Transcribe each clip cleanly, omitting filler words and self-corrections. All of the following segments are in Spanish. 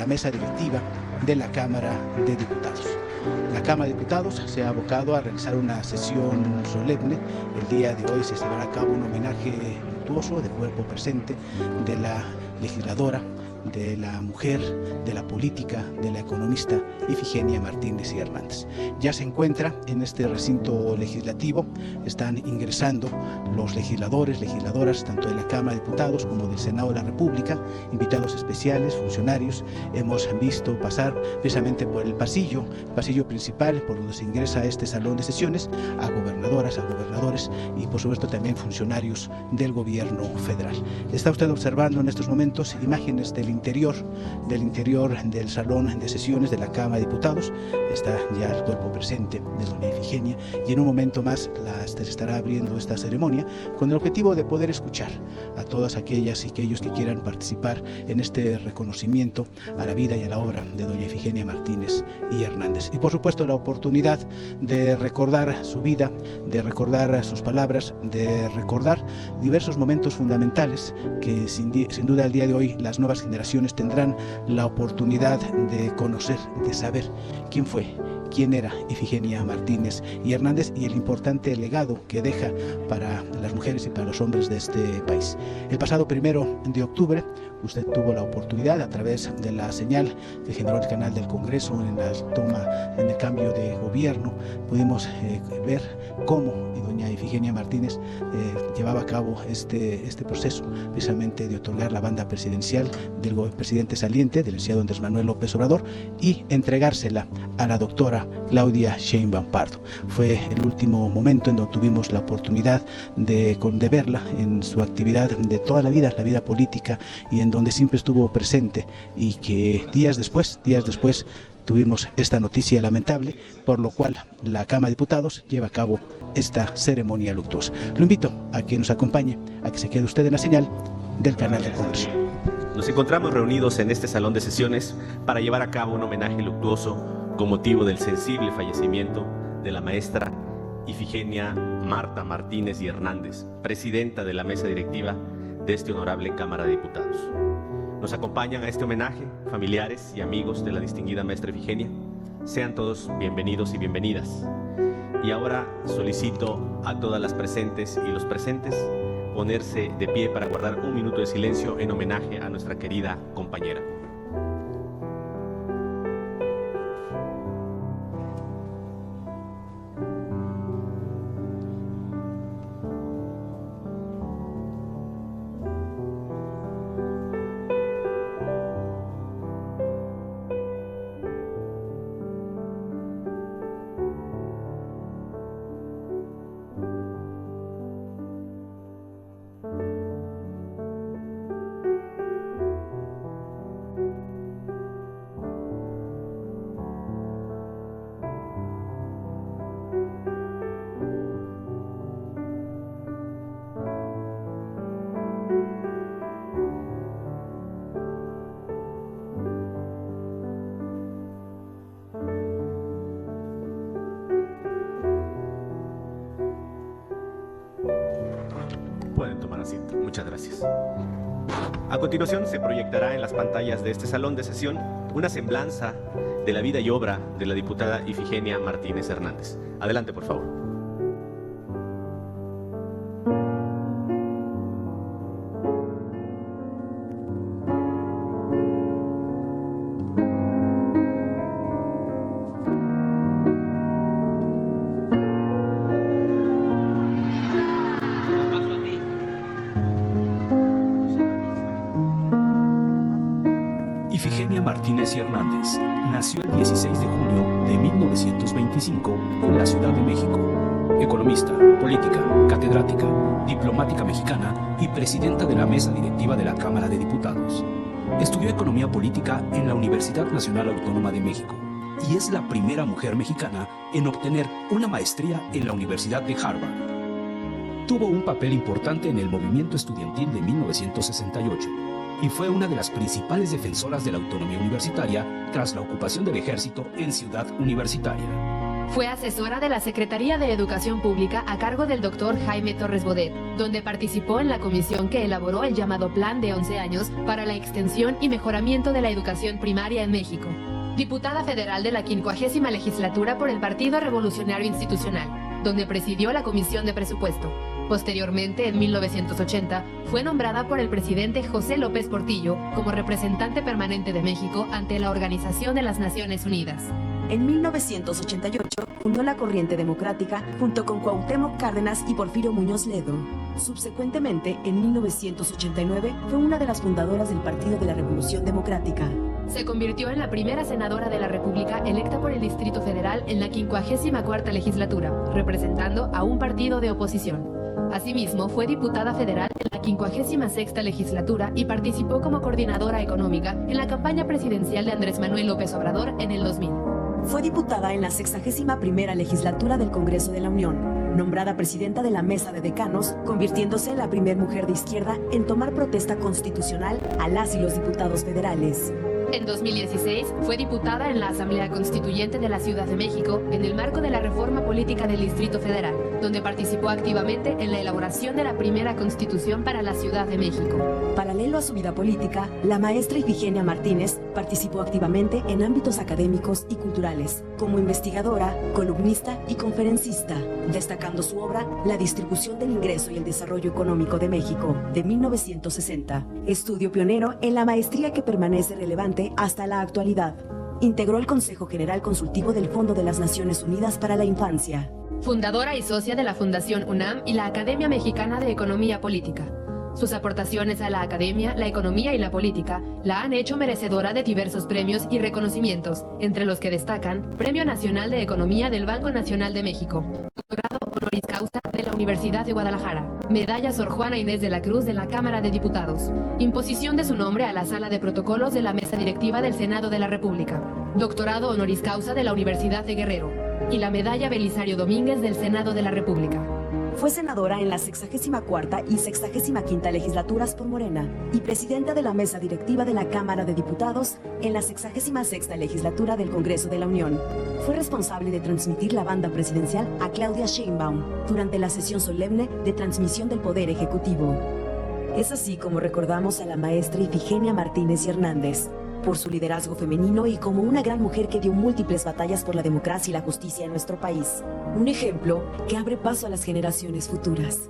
mesa directiva de la Cámara de Diputados. La Cámara de Diputados se ha abocado a realizar una sesión solemne. El día de hoy se llevará a cabo un homenaje luctuoso de cuerpo presente de la legisladora, de la mujer, de la política, de la economista Ifigenia Martínez y Hernández. Ya se encuentra en este recinto legislativo, están ingresando los legisladores, legisladoras, tanto de la Cámara de Diputados como del Senado de la República, invitados especiales, funcionarios. Hemos visto pasar precisamente por el pasillo principal, por donde se ingresa a este salón de sesiones, a gobernadoras, a gobernadores y por supuesto también funcionarios del gobierno federal. Está usted observando en estos momentos imágenes del interior del salón de sesiones de la Cámara de Diputados. Está ya el cuerpo presente de doña Ifigenia y en un momento más se estará abriendo esta ceremonia con el objetivo de poder escuchar a todas aquellas y aquellos que quieran participar en este reconocimiento a la vida y a la obra de doña Ifigenia Martínez y Hernández. Y por supuesto la oportunidad de recordar su vida, de recordar sus palabras, de recordar diversos momentos fundamentales que sin duda al día de hoy las nuevas generaciones tendrán la oportunidad de conocer, de saber quién fue, quién era Ifigenia Martínez y Hernández y el importante legado que deja para las mujeres y para los hombres de este país. El pasado 1 de octubre usted tuvo la oportunidad, a través de la señal que generó el canal del Congreso en el cambio de gobierno, pudimos ver cómo doña Ifigenia Martínez llevaba a cabo este proceso precisamente de otorgar la banda presidencial del presidente saliente, del licenciado Andrés Manuel López Obrador, y entregársela a la doctora Claudia Sheinbaum Pardo. Fue el último momento en donde tuvimos la oportunidad de verla en su actividad de toda la vida política, y en donde siempre estuvo presente, y que días después tuvimos esta noticia lamentable, por lo cual la Cámara de Diputados lleva a cabo esta ceremonia luctuosa. Lo invito a que nos acompañe, a que se quede usted en la señal del canal del Congreso. Nos encontramos reunidos en este salón de sesiones para llevar a cabo un homenaje luctuoso con motivo del sensible fallecimiento de la maestra Ifigenia Marta Martínez y Hernández, presidenta de la mesa directiva de esta honorable Cámara de Diputados. Nos acompañan a este homenaje familiares y amigos de la distinguida maestra Ifigenia. Sean todos bienvenidos y bienvenidas. Y ahora solicito a todas las presentes y los presentes ponerse de pie para guardar un minuto de silencio en homenaje a nuestra querida compañera. Pueden tomar asiento. Muchas gracias. A continuación se proyectará en las pantallas de este salón de sesión una semblanza de la vida y obra de la diputada Ifigenia Martínez Hernández. Adelante, por favor. Ifigenia Martínez y Hernández nació el 16 de julio de 1925 en la Ciudad de México. Economista, política, catedrática, diplomática mexicana y presidenta de la mesa directiva de la Cámara de Diputados. Estudió Economía Política en la Universidad Nacional Autónoma de México y es la primera mujer mexicana en obtener una maestría en la Universidad de Harvard. Tuvo un papel importante en el movimiento estudiantil de 1968 y fue una de las principales defensoras de la autonomía universitaria tras la ocupación del ejército en Ciudad Universitaria. Fue asesora de la Secretaría de Educación Pública a cargo del doctor Jaime Torres Bodet, donde participó en la comisión que elaboró el llamado Plan de 11 años para la extensión y mejoramiento de la educación primaria en México. Diputada federal de la 50ª legislatura por el Partido Revolucionario Institucional, donde presidió la Comisión de Presupuesto. Posteriormente, en 1980, fue nombrada por el presidente José López Portillo como representante permanente de México ante la Organización de las Naciones Unidas. En 1988 fundó la Corriente Democrática junto con Cuauhtémoc Cárdenas y Porfirio Muñoz Ledo. Subsecuentemente, en 1989, fue una de las fundadoras del Partido de la Revolución Democrática. Se convirtió en la primera senadora de la República electa por el Distrito Federal en la 54ª legislatura, representando a un partido de oposición. Asimismo, fue diputada federal en la 56ª legislatura y participó como coordinadora económica en la campaña presidencial de Andrés Manuel López Obrador en el 2000. Fue diputada en la 61ª legislatura del Congreso de la Unión, nombrada presidenta de la Mesa de Decanos, convirtiéndose en la primera mujer de izquierda en tomar protesta constitucional a las y los diputados federales. En 2016 fue diputada en la Asamblea Constituyente de la Ciudad de México en el marco de la reforma política del Distrito Federal, donde participó activamente en la elaboración de la primera Constitución para la Ciudad de México. Paralelo a su vida política, la maestra Ifigenia Martínez participó activamente en ámbitos académicos y culturales, como investigadora, columnista y conferencista, destacando su obra La distribución del ingreso y el desarrollo económico de México, de 1960, estudio pionero en la maestría que permanece relevante hasta la actualidad. Integró el Consejo General Consultivo del Fondo de las Naciones Unidas para la Infancia. Fundadora y socia de la Fundación UNAM y la Academia Mexicana de Economía Política. Sus aportaciones a la academia, la economía y la política la han hecho merecedora de diversos premios y reconocimientos, entre los que destacan Premio Nacional de Economía del Banco Nacional de México, Doctorado Honoris Causa de la Universidad de Guadalajara, Medalla Sor Juana Inés de la Cruz de la Cámara de Diputados, imposición de su nombre a la Sala de Protocolos de la Mesa Directiva del Senado de la República, Doctorado Honoris Causa de la Universidad de Guerrero y la Medalla Belisario Domínguez del Senado de la República. Fue senadora en la 64ª y 65ª legislaturas por Morena y presidenta de la mesa directiva de la Cámara de Diputados en la 66ª legislatura del Congreso de la Unión. Fue responsable de transmitir la banda presidencial a Claudia Sheinbaum durante la sesión solemne de transmisión del Poder Ejecutivo. Es así como recordamos a la maestra Ifigenia Martínez y Hernández, por su liderazgo femenino y como una gran mujer que dio múltiples batallas por la democracia y la justicia en nuestro país. Un ejemplo que abre paso a las generaciones futuras.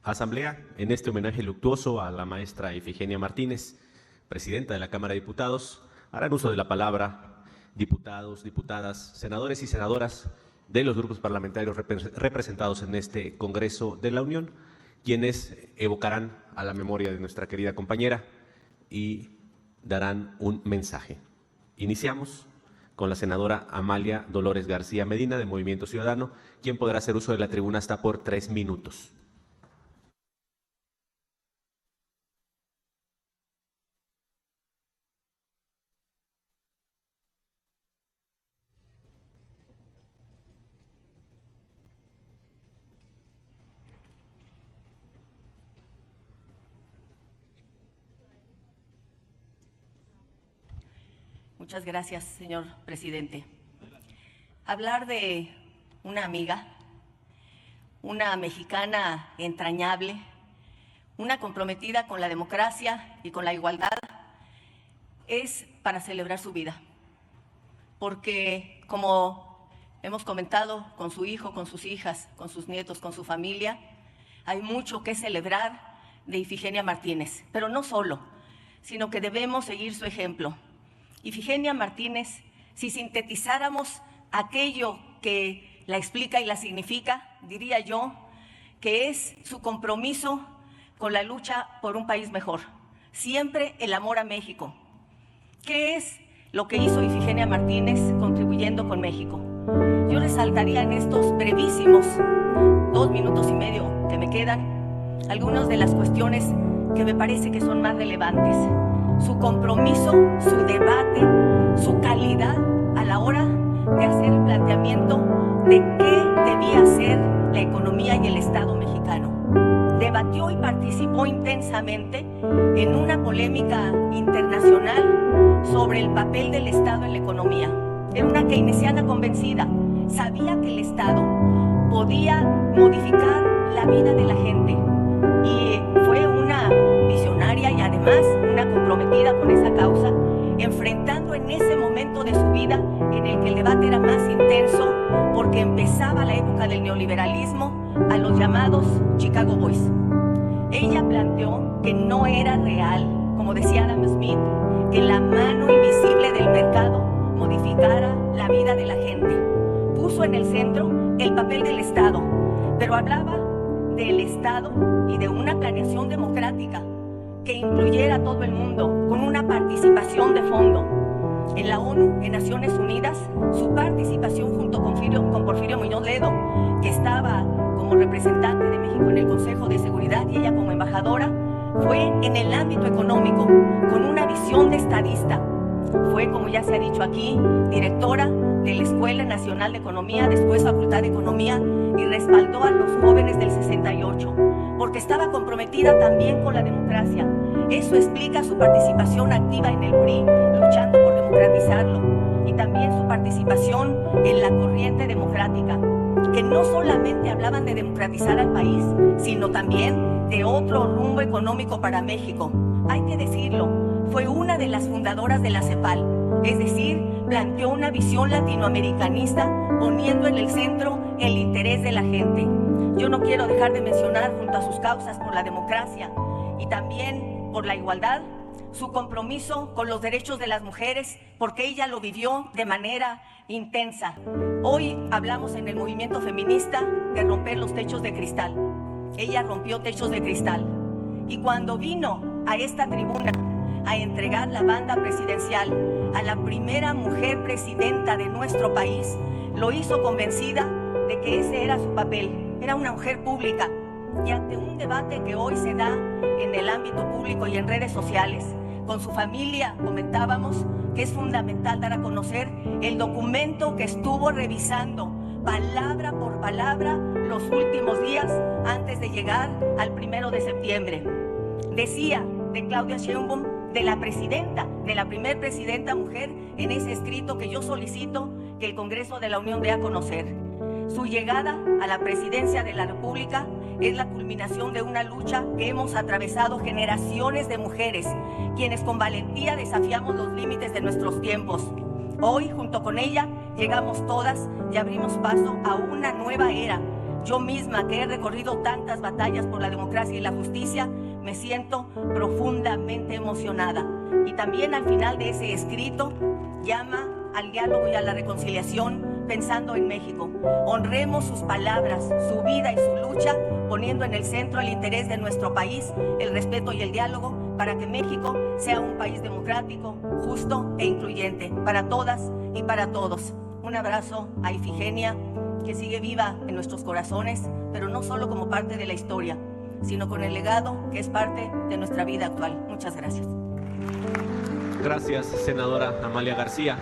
Asamblea, en este homenaje luctuoso a la maestra Ifigenia Martínez, presidenta de la Cámara de Diputados, harán uso de la palabra diputados, diputadas, senadores y senadoras de los grupos parlamentarios representados en este Congreso de la Unión, quienes evocarán a la memoria de nuestra querida compañera y darán un mensaje. Iniciamos con la senadora Amalia Dolores García Medina, de Movimiento Ciudadano, quien podrá hacer uso de la tribuna hasta por 3 minutos. Muchas gracias, señor presidente. Hablar de una amiga, una mexicana entrañable, una comprometida con la democracia y con la igualdad, es para celebrar su vida. Porque, como hemos comentado con su hijo, con sus hijas, con sus nietos, con su familia, hay mucho que celebrar de Ifigenia Martínez, pero no solo. sino que debemos seguir su ejemplo. Ifigenia Martínez, si sintetizáramos aquello que la explica y la significa, diría yo que es su compromiso con la lucha por un país mejor, siempre el amor a México. ¿Qué es lo que hizo Ifigenia Martínez contribuyendo con México? Yo resaltaría en estos brevísimos 2 minutos y medio que me quedan algunas de las cuestiones que me parece que son más relevantes. Su compromiso, su debate, su calidad a la hora de hacer el planteamiento de qué debía ser la economía y el Estado mexicano. Debatió y participó intensamente en una polémica internacional sobre el papel del Estado en la economía. Era una keynesiana convencida, sabía que el Estado podía modificar la vida de la gente y fue una visionaria y además una comprometida con esa causa, enfrentando en ese momento de su vida en el que el debate era más intenso porque empezaba la época del neoliberalismo a los llamados Chicago Boys. Ella planteó que no era real, como decía Adam Smith, que la mano invisible del mercado modificara la vida de la gente. Puso en el centro el papel del Estado, pero hablaba del Estado y de una planeación democrática que incluyera a todo el mundo, con una participación de fondo. En la ONU, en Naciones Unidas, su participación junto con Porfirio Muñoz Ledo, que estaba como representante de México en el Consejo de Seguridad y ella como embajadora, fue en el ámbito económico, con una visión de estadista. Fue, como ya se ha dicho aquí, directora de la Escuela Nacional de Economía, después Facultad de Economía, y respaldó a los jóvenes del 68, porque estaba comprometida también con la democracia. Eso explica su participación activa en el PRI, luchando por democratizarlo, y también su participación en la corriente democrática, que no solamente hablaban de democratizar al país, sino también de otro rumbo económico para México. Hay que decirlo, fue una de las fundadoras de la CEPAL, es decir, planteó una visión latinoamericanista poniendo en el centro el interés de la gente. Yo no quiero dejar de mencionar, junto a sus causas por la democracia y también por la igualdad, su compromiso con los derechos de las mujeres, porque ella lo vivió de manera intensa. Hoy hablamos en el movimiento feminista de romper los techos de cristal. Ella rompió techos de cristal. Y cuando vino a esta tribuna a entregar la banda presidencial a la primera mujer presidenta de nuestro país, lo hizo convencida de que ese era su papel. Era una mujer pública. Y ante un debate que hoy se da en el ámbito público y en redes sociales, con su familia comentábamos que es fundamental dar a conocer el documento que estuvo revisando palabra por palabra los últimos días antes de llegar al 1 de septiembre. Decía de Claudia Sheinbaum, de la presidenta, de la primer presidenta mujer, en ese escrito que yo solicito que el Congreso de la Unión dé a conocer. Su llegada a la presidencia de la República es la culminación de una lucha que hemos atravesado generaciones de mujeres, quienes con valentía desafiamos los límites de nuestros tiempos. Hoy, junto con ella, llegamos todas y abrimos paso a una nueva era. Yo misma, que he recorrido tantas batallas por la democracia y la justicia, me siento profundamente emocionada. Y también al final de ese escrito, llama al diálogo y a la reconciliación pensando en México. Honremos sus palabras, su vida y su lucha, poniendo en el centro el interés de nuestro país, el respeto y el diálogo, para que México sea un país democrático, justo e incluyente, para todas y para todos. Un abrazo a Ifigenia, que sigue viva en nuestros corazones, pero no solo como parte de la historia, sino con el legado que es parte de nuestra vida actual. Muchas gracias. Gracias, senadora Amalia García.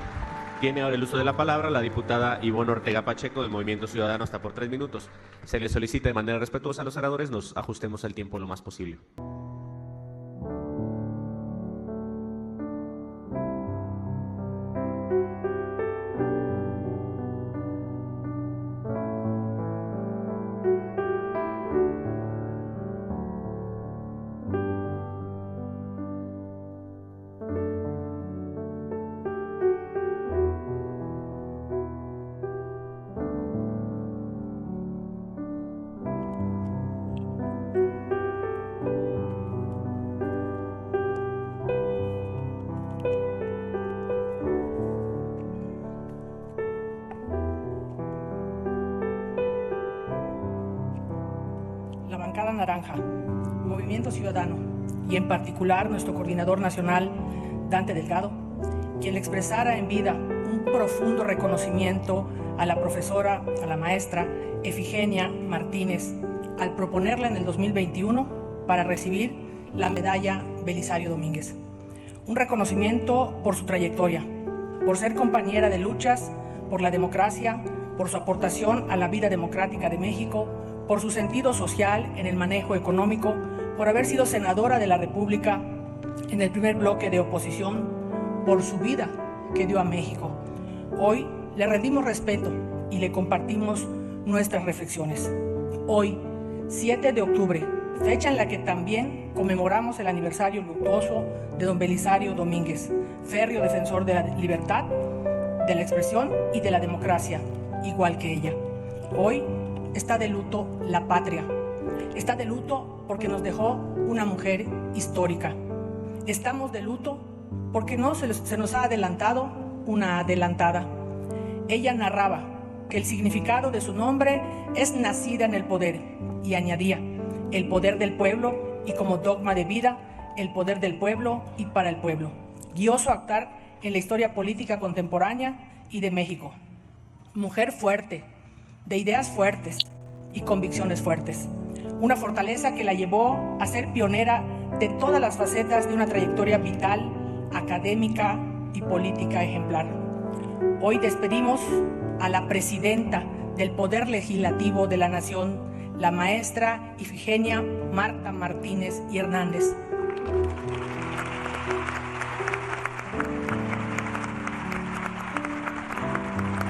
Tiene ahora el uso de la palabra la diputada Ivonne Ortega Pacheco del Movimiento Ciudadano, hasta por 3 minutos. Se le solicita de manera respetuosa a los senadores nos ajustemos el tiempo lo más posible. Naranja, Movimiento Ciudadano y en particular nuestro coordinador nacional, Dante Delgado, quien le expresara en vida un profundo reconocimiento a la profesora, a la maestra Ifigenia Martínez, al proponerla en el 2021 para recibir la medalla Belisario Domínguez. Un reconocimiento por su trayectoria, por ser compañera de luchas por la democracia, por su aportación a la vida democrática de México, por su sentido social en el manejo económico, por haber sido senadora de la República en el primer bloque de oposición, por su vida que dio a México. Hoy le rendimos respeto y le compartimos nuestras reflexiones. Hoy, 7 de octubre, fecha en la que también conmemoramos el aniversario luctuoso de don Belisario Domínguez, férreo defensor de la libertad, de la expresión y de la democracia, igual que ella. Hoy está de luto la patria. Está de luto porque nos dejó una mujer histórica. Estamos de luto porque no se nos ha adelantado una adelantada. Ella narraba que el significado de su nombre es nacida en el poder y añadía el poder del pueblo y como dogma de vida el poder del pueblo y para el pueblo. Guió su actuar en la historia política contemporánea y de México. Mujer fuerte, de ideas fuertes y convicciones fuertes. Una fortaleza que la llevó a ser pionera de todas las facetas de una trayectoria vital, académica y política ejemplar. Hoy despedimos a la presidenta del Poder Legislativo de la Nación, la maestra Ifigenia Marta Martínez y Hernández.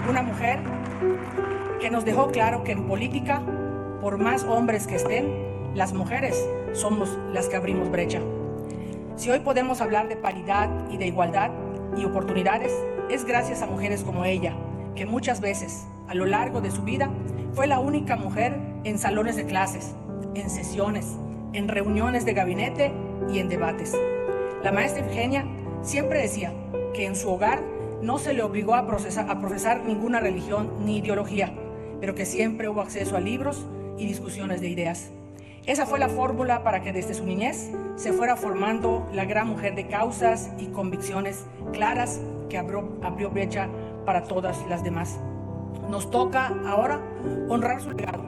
Una mujer que nos dejó claro que en política, por más hombres que estén, las mujeres somos las que abrimos brecha. Si hoy podemos hablar de paridad y de igualdad y oportunidades, es gracias a mujeres como ella, que muchas veces, a lo largo de su vida, fue la única mujer en salones de clases, en sesiones, en reuniones de gabinete y en debates. La maestra Ifigenia siempre decía que en su hogar no se le obligó a profesar ninguna religión ni ideología, pero que siempre hubo acceso a libros y discusiones de ideas. Esa fue la fórmula para que desde su niñez se fuera formando la gran mujer de causas y convicciones claras que abrió brecha para todas las demás. Nos toca ahora honrar su legado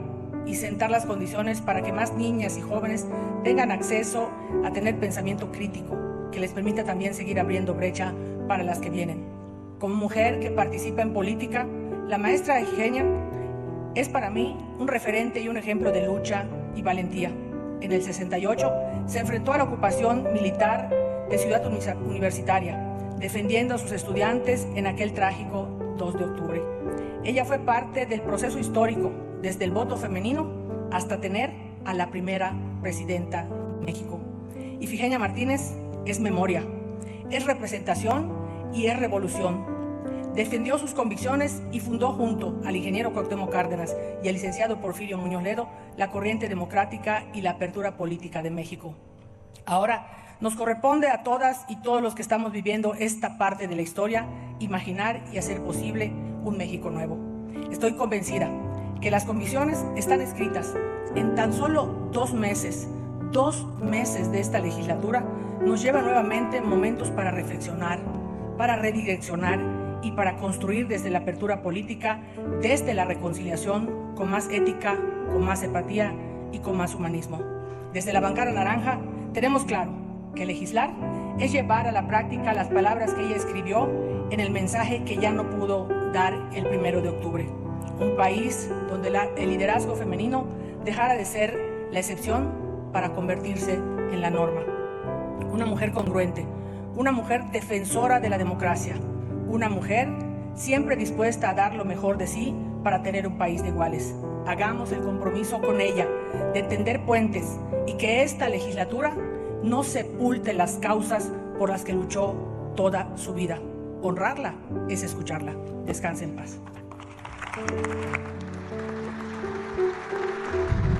y sentar las condiciones para que más niñas y jóvenes tengan acceso a tener pensamiento crítico, que les permita también seguir abriendo brecha para las que vienen. Como mujer que participa en política, la maestra Ifigenia es para mí un referente y un ejemplo de lucha y valentía. En el 68 se enfrentó a la ocupación militar de Ciudad Universitaria, defendiendo a sus estudiantes en aquel trágico 2 de octubre. Ella fue parte del proceso histórico, desde el voto femenino hasta tener a la primera presidenta de México. Ifigenia Martínez es memoria, es representación y es revolución. Defendió sus convicciones y fundó junto al ingeniero Cuauhtémoc Cárdenas y al licenciado Porfirio Muñoz Ledo la corriente democrática y la apertura política de México. Ahora nos corresponde a todas y todos los que estamos viviendo esta parte de la historia imaginar y hacer posible un México nuevo. Estoy convencida que las convicciones están escritas. En tan solo 2 meses de esta legislatura nos lleva nuevamente momentos para reflexionar, para redireccionar y para construir desde la apertura política, desde la reconciliación, con más ética, con más empatía y con más humanismo. Desde la bancada naranja tenemos claro que legislar es llevar a la práctica las palabras que ella escribió en el mensaje que ya no pudo dar el 1 de octubre. Un país donde el liderazgo femenino dejara de ser la excepción para convertirse en la norma. Una mujer congruente, una mujer defensora de la democracia, una mujer siempre dispuesta a dar lo mejor de sí para tener un país de iguales. Hagamos el compromiso con ella de tender puentes y que esta legislatura no sepulte las causas por las que luchó toda su vida. Honrarla es escucharla. Descanse en paz.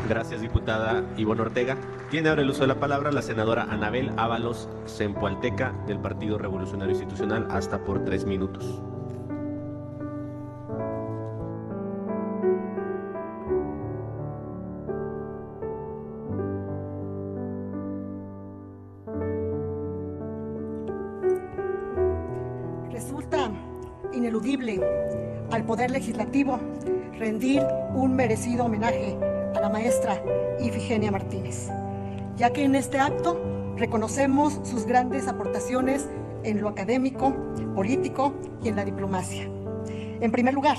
Gracias, diputada Ivonne Ortega. Tiene ahora el uso de la palabra la senadora Anabel Ábalos Zempoalteca del Partido Revolucionario Institucional, hasta por 3 minutos. resulta ineludible al Poder Legislativo rendir un merecido homenaje a la maestra Ifigenia Martínez, ya que en este acto reconocemos sus grandes aportaciones en lo académico, político y en la diplomacia. En primer lugar,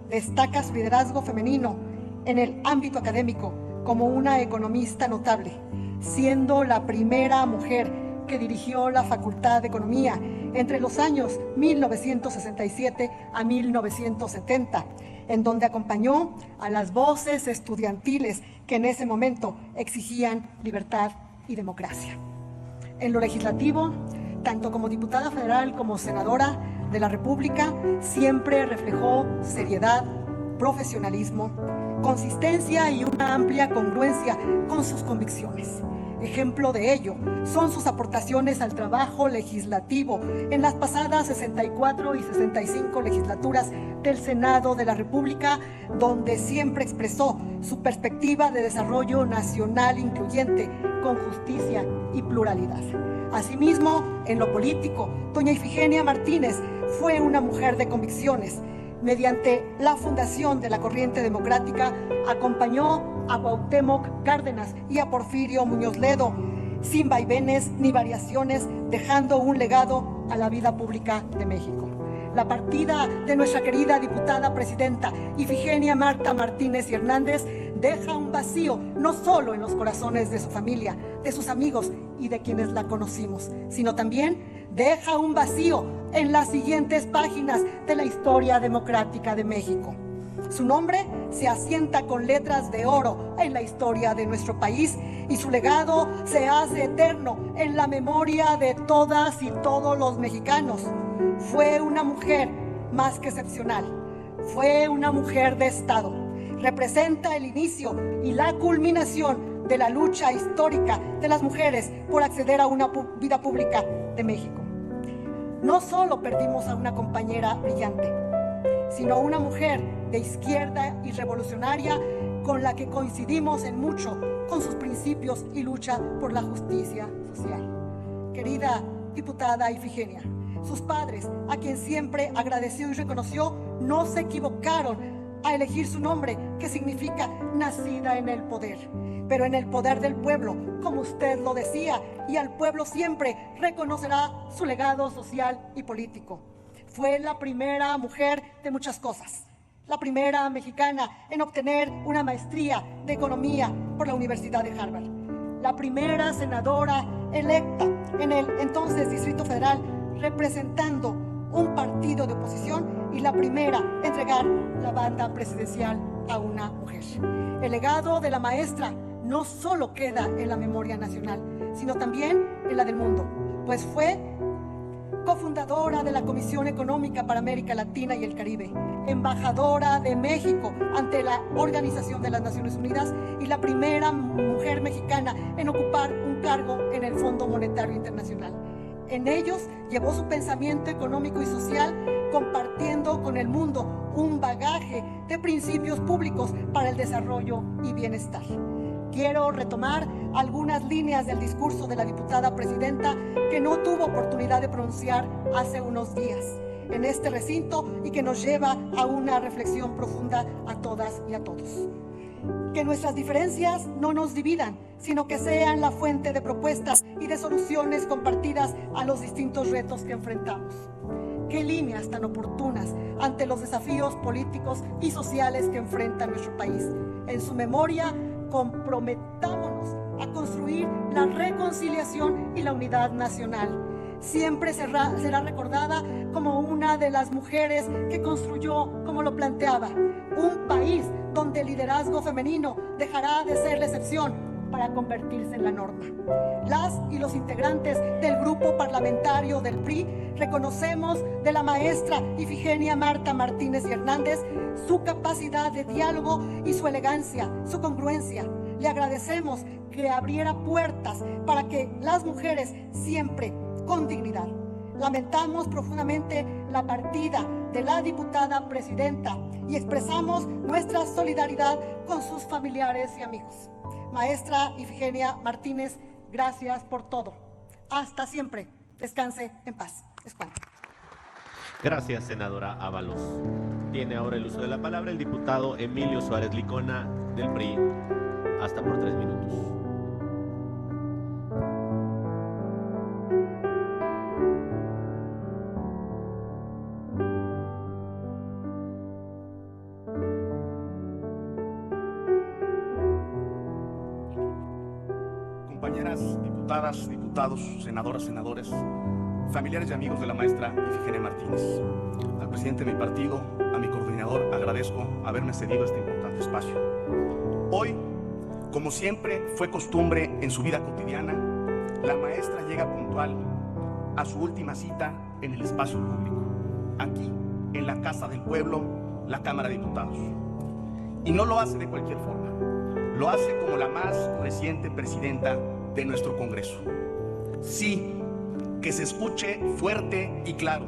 destaca su liderazgo femenino en el ámbito académico como una economista notable, siendo la primera mujer que dirigió la Facultad de Economía entre los años 1967 a 1970, en donde acompañó a las voces estudiantiles que en ese momento exigían libertad y democracia. En lo legislativo, tanto como diputada federal como senadora de la República, siempre reflejó seriedad, profesionalismo, consistencia y una amplia congruencia con sus convicciones. Ejemplo de ello son sus aportaciones al trabajo legislativo en las pasadas 64 y 65 legislaturas del Senado de la República, donde siempre expresó su perspectiva de desarrollo nacional incluyente con justicia y pluralidad. Asimismo, en lo político, doña Ifigenia Martínez fue una mujer de convicciones. Mediante la fundación de la Corriente Democrática, acompañó a Cuauhtémoc Cárdenas y a Porfirio Muñoz Ledo, sin vaivenes ni variaciones, dejando un legado a la vida pública de México. La partida de nuestra querida diputada presidenta Ifigenia Marta Martínez y Hernández deja un vacío no solo en los corazones de su familia, de sus amigos y de quienes la conocimos, sino también deja un vacío en las siguientes páginas de la historia democrática de México. Su nombre se asienta con letras de oro en la historia de nuestro país y su legado se hace eterno en la memoria de todas y todos los mexicanos. Fue una mujer más que excepcional, fue una mujer de Estado. Representa el inicio y la culminación de la lucha histórica de las mujeres por acceder a una vida pública de México. No solo perdimos a una compañera brillante, sino a una mujer de izquierda y revolucionaria con la que coincidimos en mucho con sus principios y lucha por la justicia social. Querida diputada Ifigenia, sus padres, a quien siempre agradeció y reconoció, no se equivocaron a elegir su nombre, que significa nacida en el poder, pero en el poder del pueblo, como usted lo decía, y al pueblo siempre reconocerá su legado social y político. Fue la primera mujer de muchas cosas, la primera mexicana en obtener una maestría de economía por la Universidad de Harvard, la primera senadora electa en el entonces Distrito Federal representando un partido de oposición y la primera en entregar la banda presidencial a una mujer. El legado de la maestra no solo queda en la memoria nacional, sino también en la del mundo, pues fue cofundadora de la Comisión Económica para América Latina y el Caribe, embajadora de México ante la Organización de las Naciones Unidas y la primera mujer mexicana en ocupar un cargo en el Fondo Monetario Internacional. En ellos llevó su pensamiento económico y social, compartiendo con el mundo un bagaje de principios públicos para el desarrollo y bienestar. Quiero retomar algunas líneas del discurso de la diputada presidenta que no tuvo oportunidad de pronunciar hace unos días en este recinto y que nos lleva a una reflexión profunda a todas y a todos. Que nuestras diferencias no nos dividan, sino que sean la fuente de propuestas y de soluciones compartidas a los distintos retos que enfrentamos. Qué líneas tan oportunas ante los desafíos políticos y sociales que enfrenta nuestro país. En su memoria, comprometámonos a construir la reconciliación y la unidad nacional. Siempre será recordada como una de las mujeres que construyó, como lo planteaba, un país donde el liderazgo femenino dejará de ser la excepción para convertirse en la norma. Las y los integrantes del grupo parlamentario del PRI reconocemos de la maestra Ifigenia Marta Martínez y Hernández su capacidad de diálogo y su elegancia, su congruencia. Le agradecemos que abriera puertas para que las mujeres siempre con dignidad. Lamentamos profundamente la partida de la diputada presidenta y expresamos nuestra solidaridad con sus familiares y amigos. Maestra Ifigenia Martínez, gracias por todo. Hasta siempre. Descanse en paz. Es cuanto. Gracias, senadora Ábalos. Tiene ahora el uso de la palabra el diputado Emilio Suárez Licona, del PRI. Hasta por 3 minutos. Compañeras diputadas, diputados, senadoras, senadores, familiares y amigos de la maestra Ifigenia Martínez. Al presidente de mi partido, a mi coordinador, agradezco haberme cedido este importante espacio. Hoy, como siempre fue costumbre en su vida cotidiana, la maestra llega puntual a su última cita en el espacio público, aquí, en la Casa del Pueblo, la Cámara de Diputados. Y no lo hace de cualquier forma, lo hace como la más reciente presidenta de nuestro Congreso. Sí, que se escuche fuerte y claro,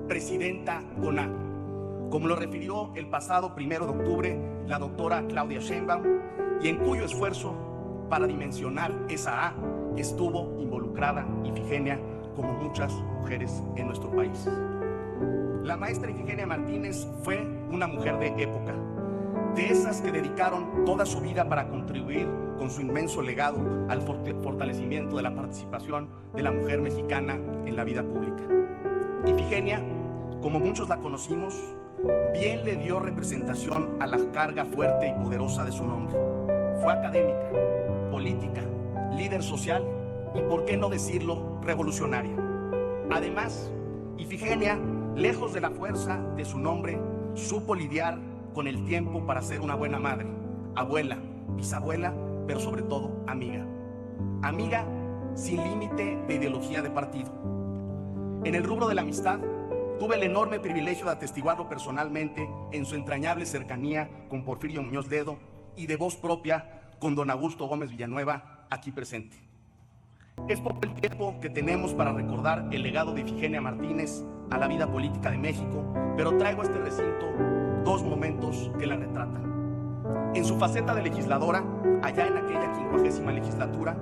presidenta con A, como lo refirió el pasado 1 de octubre la doctora Claudia Sheinbaum, y en cuyo esfuerzo para dimensionar esa A estuvo involucrada Ifigenia, como muchas mujeres en nuestro país. La maestra Ifigenia Martínez fue una mujer de época, de esas que dedicaron toda su vida para contribuir con su inmenso legado al fortalecimiento de la participación de la mujer mexicana en la vida pública. Ifigenia, como muchos la conocimos, bien le dio representación a la carga fuerte y poderosa de su nombre. Fue académica, política, líder social y, por qué no decirlo, revolucionaria. Además, Ifigenia, lejos de la fuerza de su nombre, supo lidiar con el tiempo para ser una buena madre, abuela, bisabuela, pero sobre todo amiga. Amiga sin límite de ideología de partido. En el rubro de la amistad, tuve el enorme privilegio de atestiguarlo personalmente en su entrañable cercanía con Porfirio Muñoz Ledo y de voz propia con don Augusto Gómez Villanueva, aquí presente. Es poco el tiempo que tenemos para recordar el legado de Ifigenia Martínez a la vida política de México, pero traigo a este recinto 2 momentos que la retratan. En su faceta de legisladora, allá en aquella 50ª legislatura,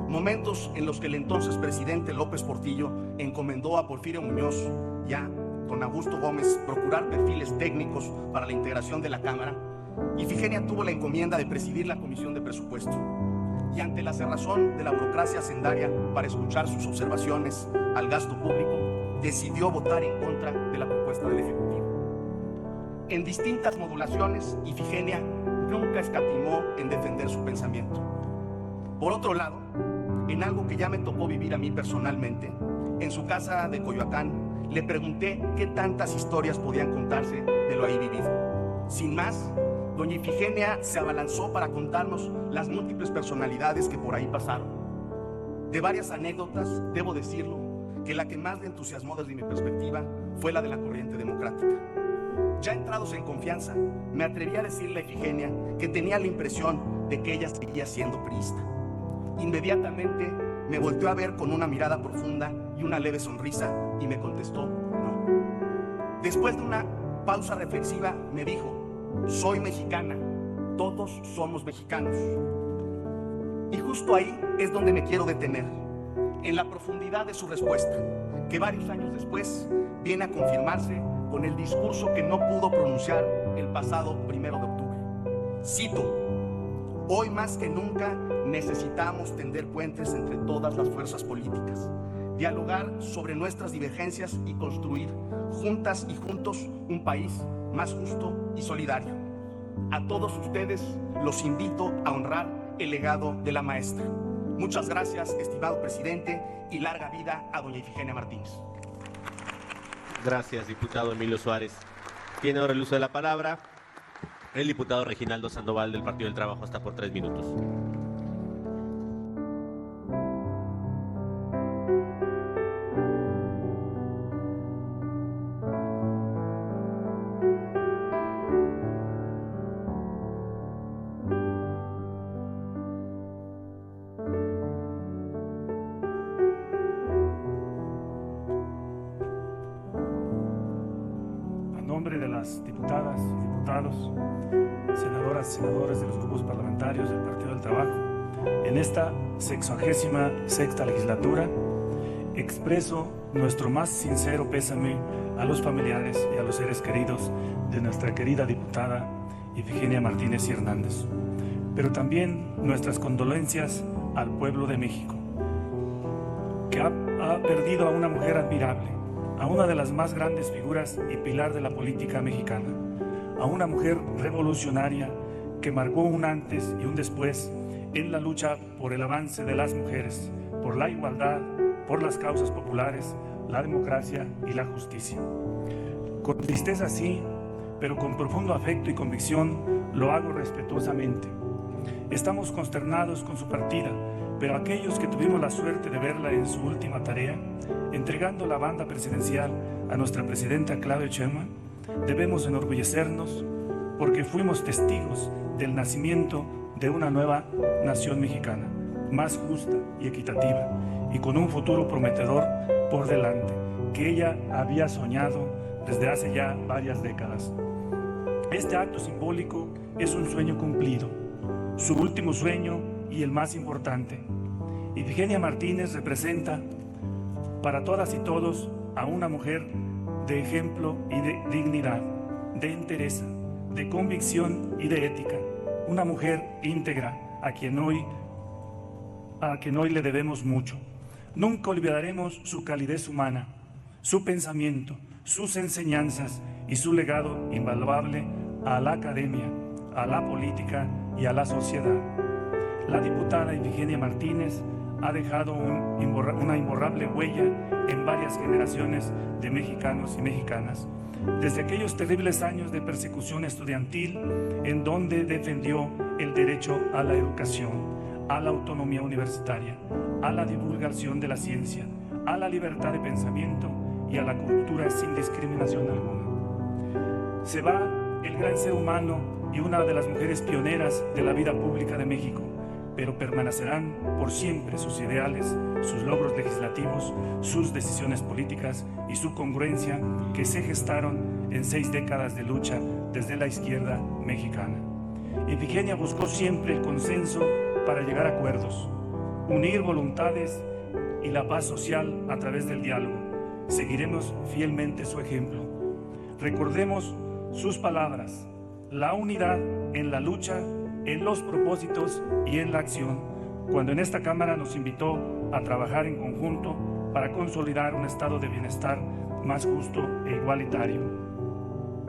momentos en los que el entonces presidente López Portillo encomendó a Porfirio Muñoz y a don Augusto Gómez procurar perfiles técnicos para la integración de la Cámara, Ifigenia tuvo la encomienda de presidir la Comisión de Presupuesto. Y ante la cerrazón de la burocracia hacendaria para escuchar sus observaciones al gasto público, decidió votar en contra de la propuesta del Ejecutivo. En distintas modulaciones, Ifigenia nunca escatimó en defender su pensamiento. Por otro lado, en algo que ya me tocó vivir a mí personalmente, en su casa de Coyoacán, le pregunté qué tantas historias podían contarse de lo ahí vivido. Sin más, doña Ifigenia se abalanzó para contarnos las múltiples personalidades que por ahí pasaron. De varias anécdotas, debo decirlo, que la que más le entusiasmó desde mi perspectiva fue la de la corriente democrática. Ya entrados en confianza, me atreví a decirle a Ifigenia que tenía la impresión de que ella seguía siendo priista. Inmediatamente me volteó a ver con una mirada profunda y una leve sonrisa y me contestó no. Después de una pausa reflexiva me dijo: soy mexicana, todos somos mexicanos. Y justo ahí es donde me quiero detener, en la profundidad de su respuesta, que varios años después viene a confirmarse con el discurso que no pudo pronunciar el pasado 1 de octubre. Cito: hoy más que nunca necesitamos tender puentes entre todas las fuerzas políticas, dialogar sobre nuestras divergencias y construir juntas y juntos un país más justo y solidario. A todos ustedes los invito a honrar el legado de la maestra. Muchas gracias, estimado presidente, y larga vida a doña Ifigenia Martínez. Gracias, diputado Emilio Suárez. Tiene ahora el uso de la palabra el diputado Reginaldo Sandoval, del Partido del Trabajo, hasta por 3 minutos. nombre de las diputadas y diputados, senadoras y senadores de los grupos parlamentarios del Partido del Trabajo, en esta 66ª legislatura expreso nuestro más sincero pésame a los familiares y a los seres queridos de nuestra querida diputada Ifigenia Martínez y Hernández, pero también nuestras condolencias al pueblo de México, que ha perdido a una mujer admirable, a una de las más grandes figuras y pilar de la política mexicana, a una mujer revolucionaria que marcó un antes y un después en la lucha por el avance de las mujeres, por la igualdad, por las causas populares, la democracia y la justicia. Con tristeza sí, pero con profundo afecto y convicción lo hago respetuosamente. Estamos consternados con su partida, pero aquellos que tuvimos la suerte de verla en su última tarea, entregando la banda presidencial a nuestra presidenta Claudia Sheinbaum, debemos enorgullecernos porque fuimos testigos del nacimiento de una nueva nación mexicana, más justa y equitativa, y con un futuro prometedor por delante, que ella había soñado desde hace ya varias décadas. Este acto simbólico es un sueño cumplido, su último sueño y el más importante. Ifigenia Martínez representa para todas y todos a una mujer de ejemplo y de dignidad, de entereza, de convicción y de ética, una mujer íntegra a quien hoy le debemos mucho. Nunca olvidaremos su calidez humana, su pensamiento, sus enseñanzas y su legado invaluable a la academia, a la política y a la sociedad. La diputada Ifigenia Martínez ha dejado una imborrable huella en varias generaciones de mexicanos y mexicanas, desde aquellos terribles años de persecución estudiantil en donde defendió el derecho a la educación, a la autonomía universitaria, a la divulgación de la ciencia, a la libertad de pensamiento y a la cultura sin discriminación alguna. Se va el gran ser humano y una de las mujeres pioneras de la vida pública de México, pero permanecerán por siempre sus ideales, sus logros legislativos, sus decisiones políticas y su congruencia que se gestaron en 6 décadas de lucha desde la izquierda mexicana. Ifigenia buscó siempre el consenso para llegar a acuerdos, unir voluntades y la paz social a través del diálogo. Seguiremos fielmente su ejemplo. Recordemos sus palabras: la unidad en la lucha, en los propósitos y en la acción, cuando en esta Cámara nos invitó a trabajar en conjunto para consolidar un estado de bienestar más justo e igualitario.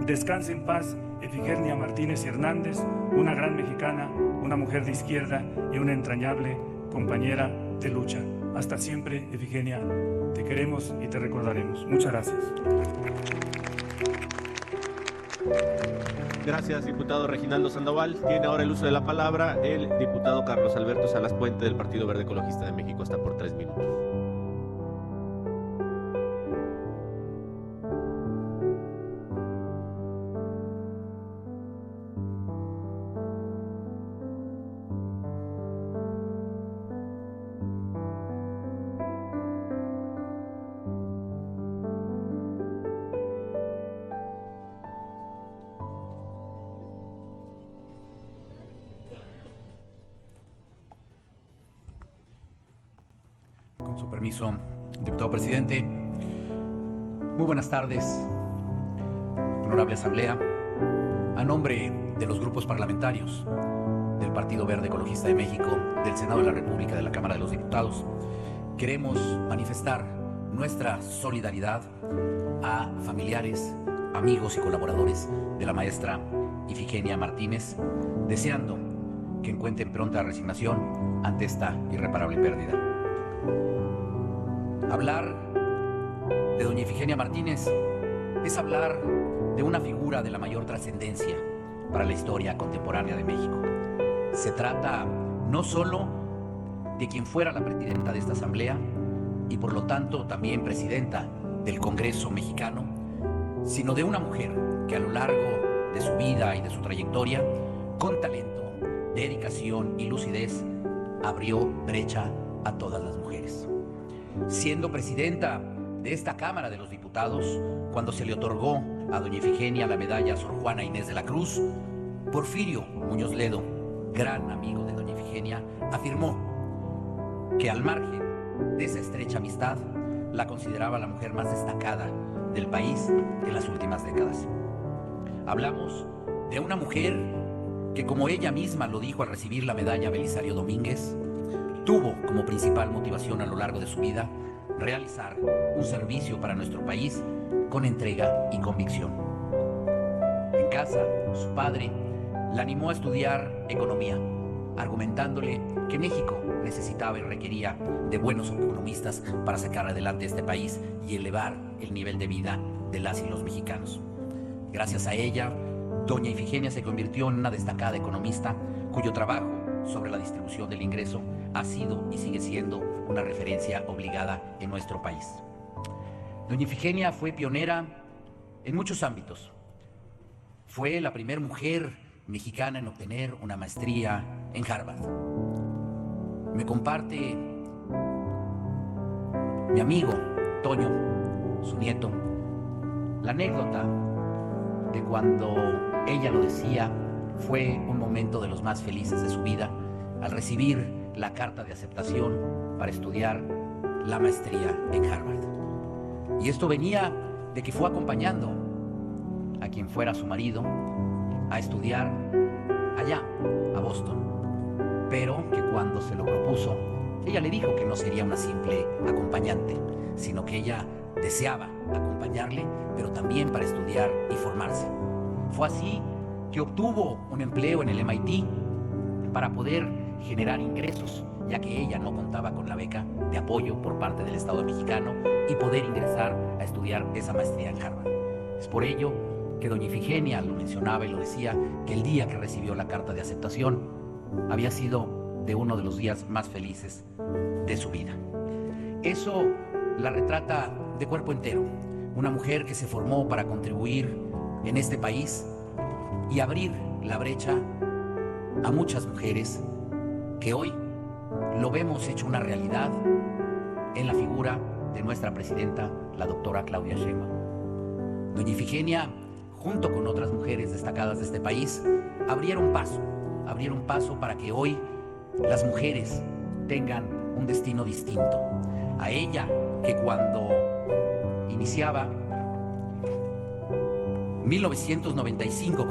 Descanse en paz Ifigenia Martínez y Hernández, una gran mexicana, una mujer de izquierda y una entrañable compañera de lucha. Hasta siempre, Ifigenia, te queremos y te recordaremos. Muchas gracias. Gracias, diputado Reginaldo Sandoval. Tiene ahora el uso de la palabra el diputado Carlos Alberto Salas Puente del Partido Verde Ecologista de México, hasta por 3 minutos. Con su permiso, diputado presidente, muy buenas tardes, honorable asamblea. A nombre de los grupos parlamentarios del Partido Verde Ecologista de México, del Senado de la República, de la Cámara de los Diputados, queremos manifestar nuestra solidaridad a familiares, amigos y colaboradores de la maestra Ifigenia Martínez, deseando que encuentren pronta resignación ante esta irreparable pérdida. Hablar de doña Ifigenia Martínez es hablar de una figura de la mayor trascendencia para la historia contemporánea de México. Se trata no solo de quien fuera la presidenta de esta asamblea y por lo tanto también presidenta del Congreso mexicano, sino de una mujer que a lo largo de su vida y de su trayectoria, con talento, dedicación y lucidez, abrió brecha a todas las mujeres. Siendo presidenta de esta Cámara de los Diputados, cuando se le otorgó a doña Ifigenia la medalla Sor Juana Inés de la Cruz, Porfirio Muñoz Ledo, gran amigo de doña Ifigenia, afirmó que al margen de esa estrecha amistad, la consideraba la mujer más destacada del país en las últimas décadas. Hablamos de una mujer que, como ella misma lo dijo al recibir la medalla Belisario Domínguez, tuvo como principal motivación a lo largo de su vida realizar un servicio para nuestro país con entrega y convicción. En casa, su padre la animó a estudiar economía, argumentándole que México necesitaba y requería de buenos economistas para sacar adelante este país y elevar el nivel de vida de las y los mexicanos. Gracias a ella, doña Ifigenia se convirtió en una destacada economista cuyo trabajo sobre la distribución del ingreso ha sido y sigue siendo una referencia obligada en nuestro país. Doña Ifigenia fue pionera en muchos ámbitos. Fue la primera mujer mexicana en obtener una maestría en Harvard. Me comparte mi amigo Toño, su nieto, la anécdota de cuando ella lo decía fue un momento de los más felices de su vida al recibir la carta de aceptación para estudiar la maestría en Harvard. Y esto venía de que fue acompañando a quien fuera su marido a estudiar allá, a Boston, pero que cuando se lo propuso, ella le dijo que no sería una simple acompañante, sino que ella deseaba acompañarle, pero también para estudiar y formarse. Fue así que obtuvo un empleo en el MIT para poder generar ingresos, ya que ella no contaba con la beca de apoyo por parte del Estado mexicano y poder ingresar a estudiar esa maestría en Harvard. Es por ello que doña Ifigenia lo mencionaba y lo decía, que el día que recibió la carta de aceptación había sido de uno de los días más felices de su vida. Eso la retrata de cuerpo entero, una mujer que se formó para contribuir en este país y abrir la brecha a muchas mujeres que hoy lo vemos hecho una realidad en la figura de nuestra presidenta, la doctora Claudia Sheinbaum. Doña Ifigenia, junto con otras mujeres destacadas de este país, abrieron paso para que hoy las mujeres tengan un destino distinto. A ella, que cuando iniciaba 1925,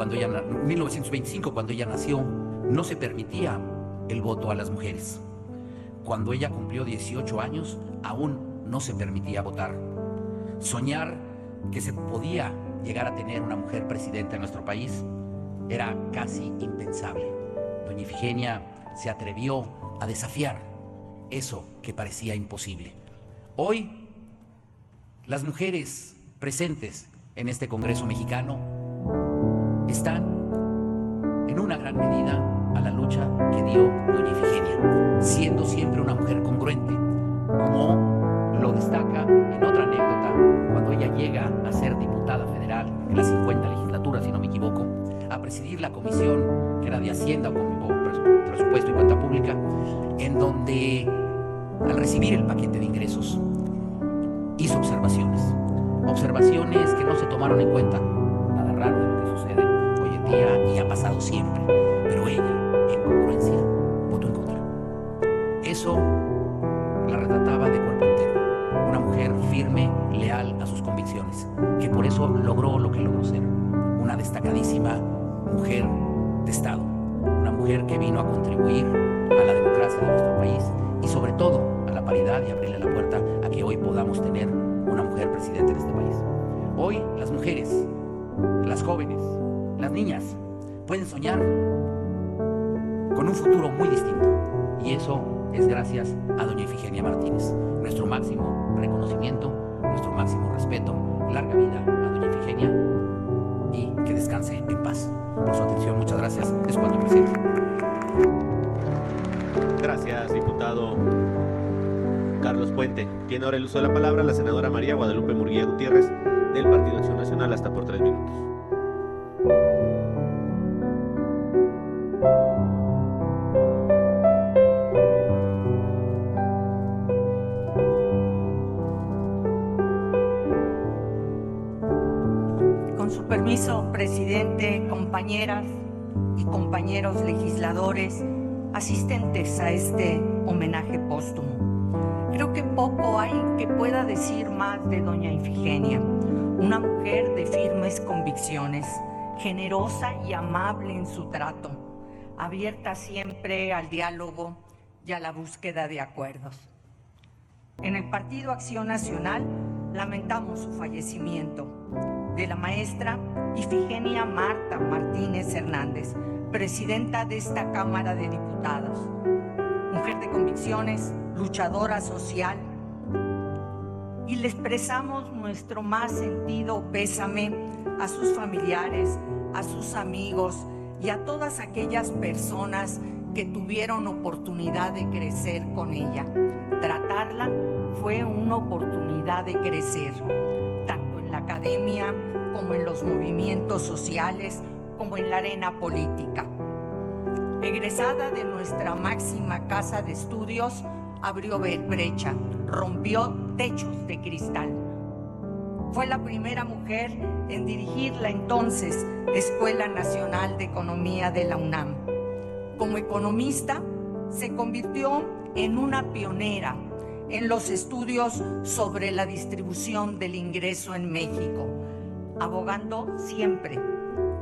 1925, cuando ella nació, no se permitía el voto a las mujeres. Cuando ella cumplió 18 años, aún no se permitía votar. Soñar que se podía llegar a tener una mujer presidenta en nuestro país era casi impensable. Doña Ifigenia se atrevió a desafiar eso que parecía imposible. Hoy, las mujeres presentes en este Congreso mexicano están en una gran medida a la lucha que dio doña Ifigenia, siendo siempre una mujer congruente, como lo destaca en otra anécdota cuando ella llega a ser diputada federal en la 50 legislatura, si no me equivoco, a presidir la comisión que era de Hacienda o Presupuesto y Cuenta Pública, en donde al recibir el paquete de ingresos hizo observaciones que no se tomaron en cuenta. Nada raro de lo que sucede hoy en día y ha pasado siempre, pero ella, en congruencia, votó en contra. Eso la retrataba de cuerpo entero, una mujer firme, leal a sus convicciones, que por eso logró lo que logró ser, una destacadísima mujer de Estado, una mujer que vino a contribuir a la democracia de nuestro país y sobre todo a la paridad y abrirle la puerta a que hoy podamos tener una mujer presidenta en este país. Hoy las mujeres, las jóvenes, las niñas pueden soñar con un futuro muy distinto y eso es gracias a doña Ifigenia Martínez. Nuestro máximo reconocimiento, nuestro máximo respeto. Larga vida a doña Ifigenia y que descanse en paz. Por su atención, muchas gracias. Es cuanto, presidente. Gracias, diputado Carlos Puente. Tiene ahora el uso de la palabra la senadora María Guadalupe Murguía Gutiérrez del Partido Acción Nacional, hasta por 3 minutos. Con su permiso, presidente, compañeras y compañeros legisladores, asistentes a este homenaje póstumo. Creo que poco hay que pueda decir más de doña Ifigenia, una mujer de firmes convicciones, generosa y amable en su trato, abierta siempre al diálogo y a la búsqueda de acuerdos. En el Partido Acción Nacional lamentamos su fallecimiento de la maestra Ifigenia Marta Martínez Hernández, presidenta de esta Cámara de Diputados, mujer de convicciones, luchadora social, y le expresamos nuestro más sentido pésame a sus familiares, a sus amigos y a todas aquellas personas que tuvieron oportunidad de crecer con ella. Tratarla fue una oportunidad de crecer, tanto en la academia como en los movimientos sociales, como en la arena política. Egresada de nuestra máxima casa de estudios, abrió brecha, rompió techos de cristal. Fue la primera mujer en dirigir la entonces Escuela Nacional de Economía de la UNAM. Como economista, se convirtió en una pionera en los estudios sobre la distribución del ingreso en México, abogando siempre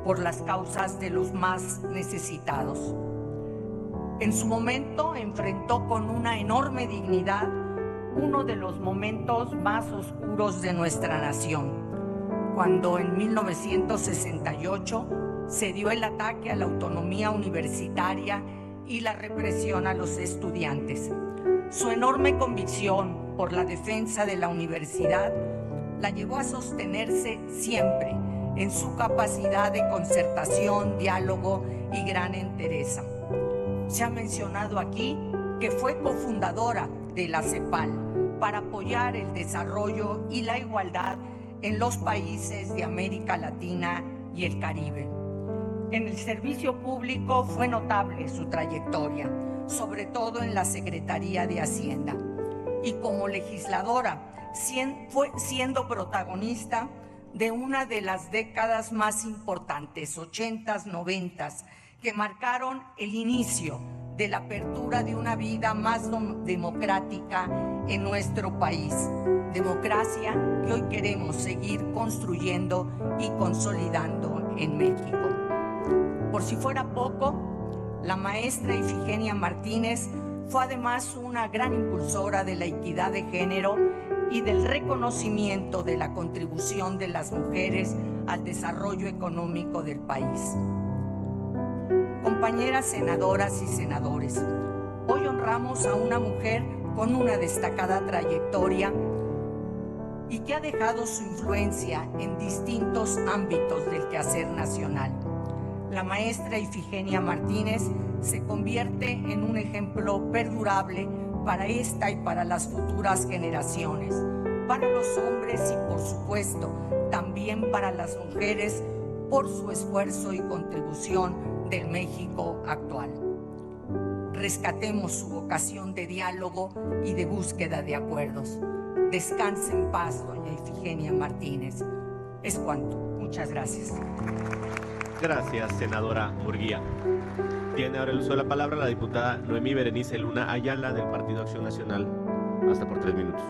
por las causas de los más necesitados. En su momento enfrentó con una enorme dignidad uno de los momentos más oscuros de nuestra nación, cuando en 1968 se dio el ataque a la autonomía universitaria y la represión a los estudiantes. Su enorme convicción por la defensa de la universidad la llevó a sostenerse siempre en su capacidad de concertación, diálogo y gran entereza. Se ha mencionado aquí que fue cofundadora de la CEPAL para apoyar el desarrollo y la igualdad en los países de América Latina y el Caribe. En el servicio público fue notable su trayectoria, sobre todo en la Secretaría de Hacienda. Y como legisladora, fue siendo protagonista de una de las décadas más importantes, 80s, 90s, que marcaron el inicio de la apertura de una vida más democrática en nuestro país. Democracia que hoy queremos seguir construyendo y consolidando en México. Por si fuera poco, la maestra Ifigenia Martínez fue además una gran impulsora de la equidad de género y del reconocimiento de la contribución de las mujeres al desarrollo económico del país. Compañeras senadoras y senadores, hoy honramos a una mujer con una destacada trayectoria y que ha dejado su influencia en distintos ámbitos del quehacer nacional. La maestra Ifigenia Martínez se convierte en un ejemplo perdurable para esta y para las futuras generaciones, para los hombres y, por supuesto, también para las mujeres, por su esfuerzo y contribución del México actual. Rescatemos su vocación de diálogo y de búsqueda de acuerdos. Descanse en paz, doña Ifigenia Martínez. Es cuanto. Muchas gracias. Gracias, senadora Murguía. Tiene ahora el uso de la palabra la diputada Noemí Berenice Luna Ayala del Partido Acción Nacional. Hasta por 3 minutos.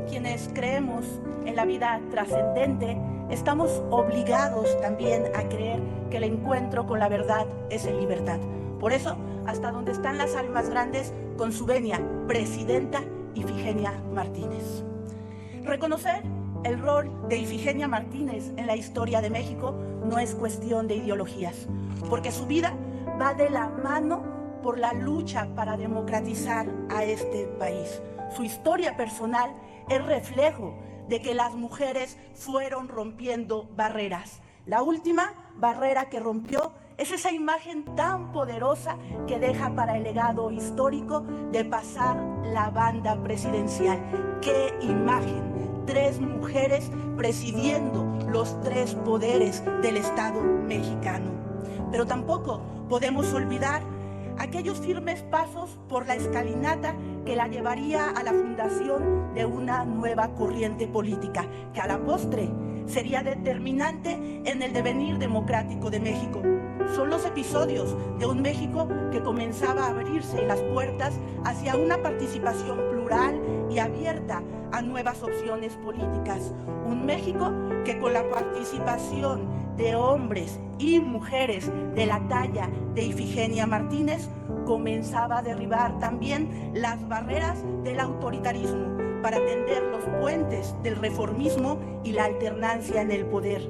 Quienes creemos en la vida trascendente, estamos obligados también a creer que el encuentro con la verdad es en libertad. Por eso, hasta donde están las almas grandes, con su venia, presidenta Ifigenia Martínez. Reconocer el rol de Ifigenia Martínez en la historia de México no es cuestión de ideologías, porque su vida va de la mano por la lucha para democratizar a este país. Su historia personal es reflejo de que las mujeres fueron rompiendo barreras. La última barrera que rompió es esa imagen tan poderosa que deja para el legado histórico de pasar la banda presidencial. ¡Qué imagen! 3 mujeres presidiendo los 3 poderes del Estado mexicano. Pero tampoco podemos olvidar aquellos firmes pasos por la escalinata que la llevaría a la fundación de una nueva corriente política, que a la postre sería determinante en el devenir democrático de México. Son los episodios de un México que comenzaba a abrirse las puertas hacia una participación plural y abierta a nuevas opciones políticas. Un México que con la participación de hombres y mujeres de la talla de Ifigenia Martínez comenzaba a derribar también las barreras del autoritarismo para tender los puentes del reformismo y la alternancia en el poder.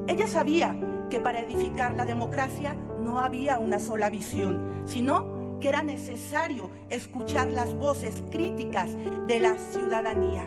Ella sabía que para edificar la democracia no había una sola visión, sino que era necesario escuchar las voces críticas de la ciudadanía.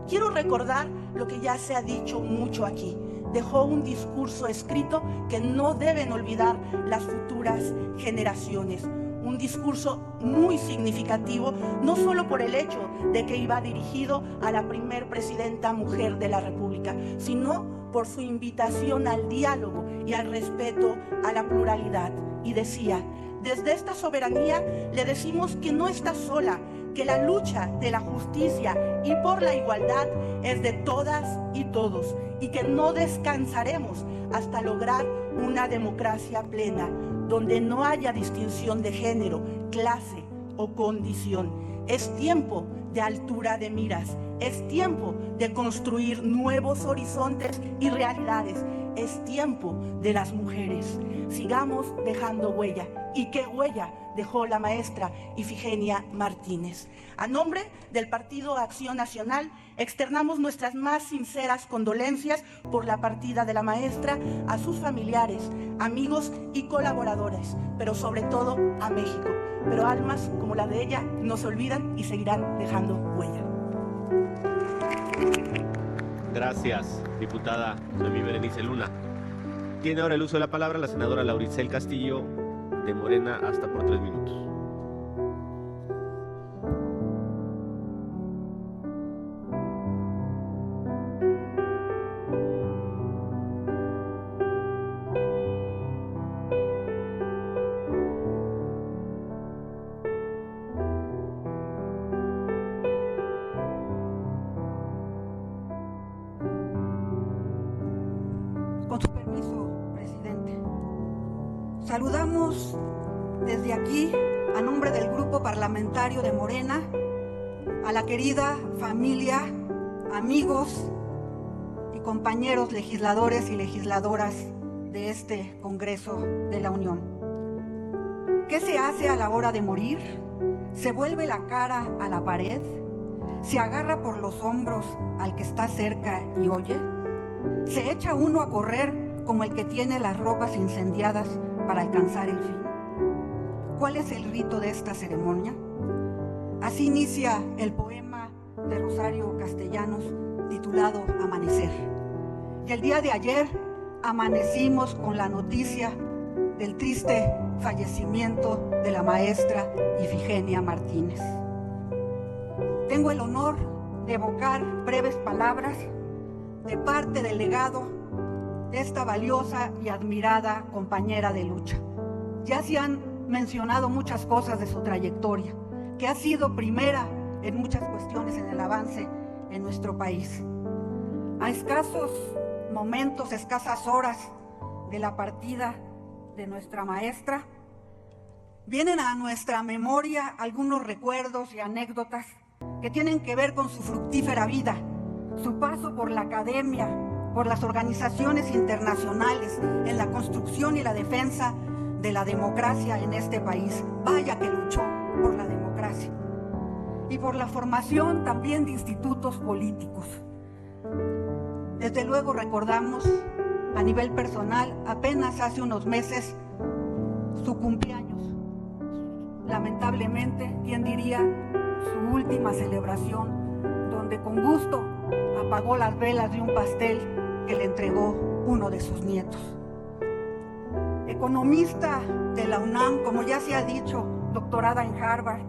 Quiero recordar lo que ya se ha dicho mucho aquí. Dejó un discurso escrito que no deben olvidar las futuras generaciones. Un discurso muy significativo, no solo por el hecho de que iba dirigido a la primer presidenta mujer de la República, sino por su invitación al diálogo y al respeto a la pluralidad. Y decía: desde esta soberanía le decimos que no está sola, que la lucha de la justicia y por la igualdad es de todas y todos, y que no descansaremos hasta lograr una democracia plena, donde no haya distinción de género, clase o condición. Es tiempo de altura de miras, es tiempo de construir nuevos horizontes y realidades, es tiempo de las mujeres. Sigamos dejando huella. ¿Y qué huella dejó la maestra Ifigenia Martínez? A nombre del Partido Acción Nacional, externamos nuestras más sinceras condolencias por la partida de la maestra a sus familiares, amigos y colaboradores, pero sobre todo a México. Pero almas como la de ella no se olvidan y seguirán dejando huella. Gracias, diputada Noemí Berenice Luna. Tiene ahora el uso de la palabra la senadora Lauricel Castillo, de Morena, hasta por 3 minutos. Con su permiso, presidente. Saludamos desde aquí, a nombre del Grupo Parlamentario de Morena, a la querida familia, amigos y compañeros legisladores y legisladoras de este Congreso de la Unión. ¿Qué se hace a la hora de morir? ¿Se vuelve la cara a la pared? ¿Se agarra por los hombros al que está cerca y oye? ¿Se echa uno a correr como el que tiene las ropas incendiadas para alcanzar el fin? ¿Cuál es el rito de esta ceremonia? Así inicia el poema de Rosario Castellanos titulado Amanecer. Y el día de ayer amanecimos con la noticia del triste fallecimiento de la maestra Ifigenia Martínez. Tengo el honor de evocar breves palabras de parte del legado de esta valiosa y admirada compañera de lucha. Ya se han mencionado muchas cosas de su trayectoria, que ha sido primera en muchas cuestiones en el avance en nuestro país. A escasos momentos, escasas horas de la partida de nuestra maestra, vienen a nuestra memoria algunos recuerdos y anécdotas que tienen que ver con su fructífera vida, su paso por la academia, por las organizaciones internacionales, en la construcción y la defensa de la democracia en este país. Vaya que luchó por la democracia. Y por la formación también de institutos políticos. Desde luego recordamos a nivel personal, apenas hace unos meses, su cumpleaños. Lamentablemente, ¿quién diría? Su última celebración, donde con gusto apagó las velas de un pastel que le entregó uno de sus nietos. Economista de la UNAM, como ya se ha dicho, doctorada en Harvard,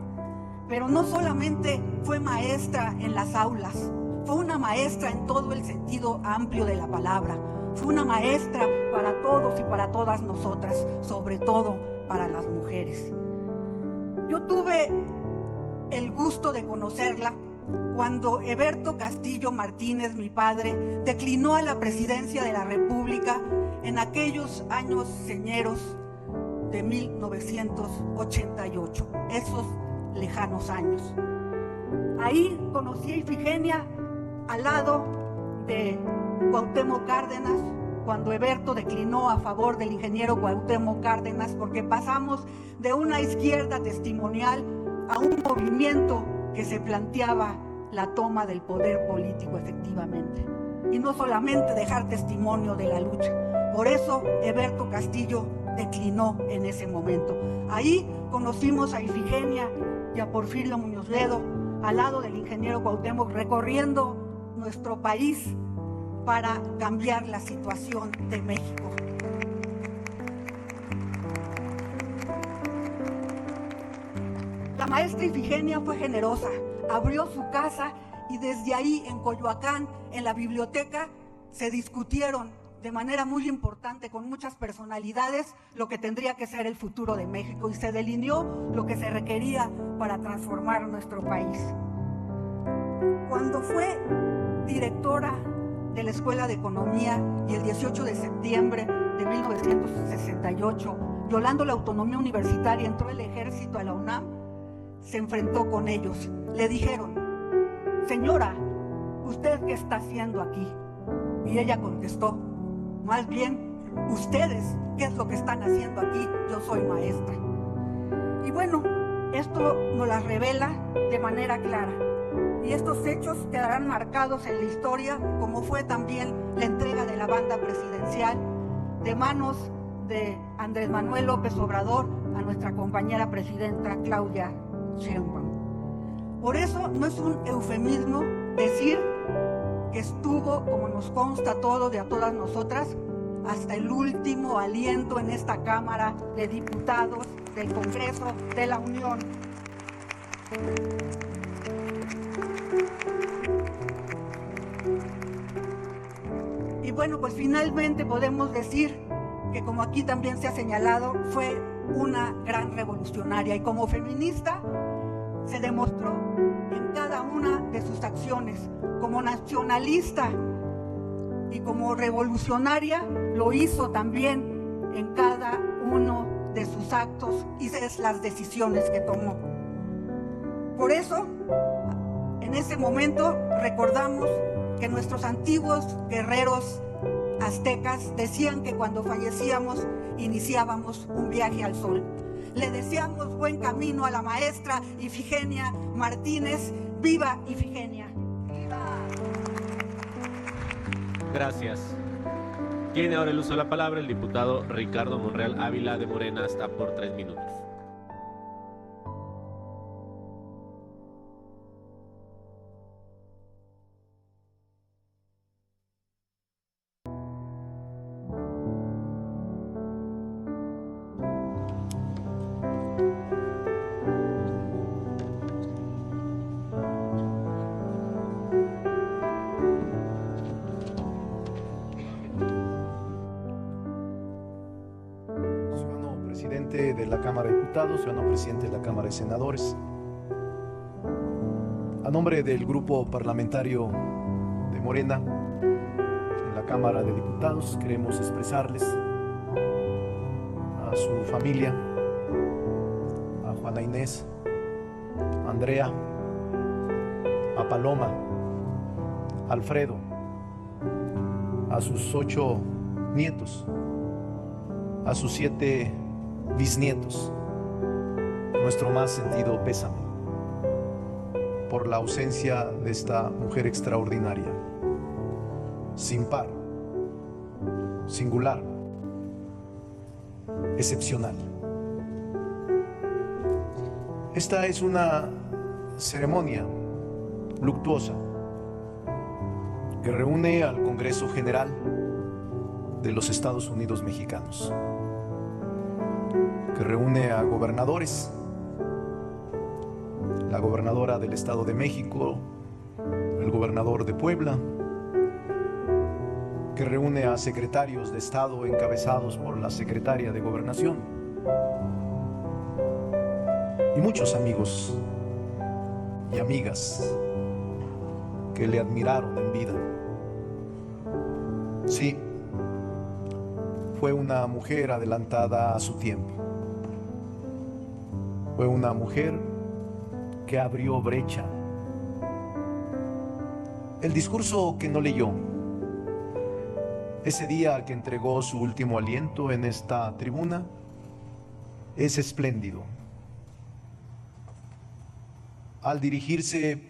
pero no solamente fue maestra en las aulas, fue una maestra en todo el sentido amplio de la palabra, fue una maestra para todos y para todas nosotras, sobre todo para las mujeres. Yo tuve el gusto de conocerla cuando Heberto Castillo Martínez, mi padre, declinó a la presidencia de la República en aquellos años señeros de 1988, esos lejanos años. Ahí conocí a Ifigenia al lado de Cuauhtémoc Cárdenas, cuando Heberto declinó a favor del ingeniero Cuauhtémoc Cárdenas, porque pasamos de una izquierda testimonial a un movimiento que se planteaba la toma del poder político efectivamente. Y no solamente dejar testimonio de la lucha. Por eso Heberto Castillo declinó en ese momento. Ahí conocimos a Ifigenia y a Porfirio Muñoz Ledo, al lado del ingeniero Cuauhtémoc, recorriendo nuestro país para cambiar la situación de México. La maestra Ifigenia fue generosa, abrió su casa y desde ahí en Coyoacán, en la biblioteca, se discutieron de manera muy importante con muchas personalidades lo que tendría que ser el futuro de México y se delineó lo que se requería para transformar nuestro país. Cuando fue directora de la Escuela de Economía y el 18 de septiembre de 1968, violando la autonomía universitaria, entró el ejército a la UNAM, se enfrentó con ellos. Le dijeron: señora, ¿usted qué está haciendo aquí? Y ella contestó: más bien, ustedes, ¿qué es lo que están haciendo aquí? Yo soy maestra. Y bueno, esto nos la revela de manera clara. Y estos hechos quedarán marcados en la historia, como fue también la entrega de la banda presidencial de manos de Andrés Manuel López Obrador a nuestra compañera presidenta Claudia Sheinbaum. Por eso no es un eufemismo decir que estuvo, como nos consta a todos y a todas nosotras, hasta el último aliento en esta Cámara de Diputados del Congreso de la Unión. Y bueno, pues finalmente podemos decir que, como aquí también se ha señalado, fue una gran revolucionaria y como feminista se demostró en cada una de sus acciones. Como nacionalista y como revolucionaria lo hizo también en cada uno de sus actos y las decisiones que tomó. Por eso, en ese momento recordamos que nuestros antiguos guerreros aztecas decían que cuando fallecíamos iniciábamos un viaje al sol. Le deseamos buen camino a la maestra Ifigenia Martínez. ¡Viva Ifigenia! ¡Viva! Gracias. Tiene ahora el uso de la palabra el diputado Ricardo Monreal Ávila de Morena, hasta por 3 minutos. De la Cámara de Diputados, ciudadano presidente de la Cámara de Senadores. A nombre del grupo parlamentario de Morena en la Cámara de Diputados, queremos expresarles a su familia, a Juana Inés, a Andrea, a Paloma, a Alfredo, a sus 8 nietos, a sus 7 bisnietos, nuestro más sentido pésame por la ausencia de esta mujer extraordinaria, sin par, singular, excepcional. Esta es una ceremonia luctuosa que reúne al Congreso General de los Estados Unidos Mexicanos, que reúne a gobernadores, la gobernadora del Estado de México, el gobernador de Puebla, que reúne a secretarios de Estado encabezados por la secretaria de Gobernación, y muchos amigos y amigas que le admiraron en vida. Sí, fue una mujer adelantada a su tiempo. Fue una mujer que abrió brecha. El discurso que no leyó, ese día que entregó su último aliento en esta tribuna, es espléndido. Al dirigirse,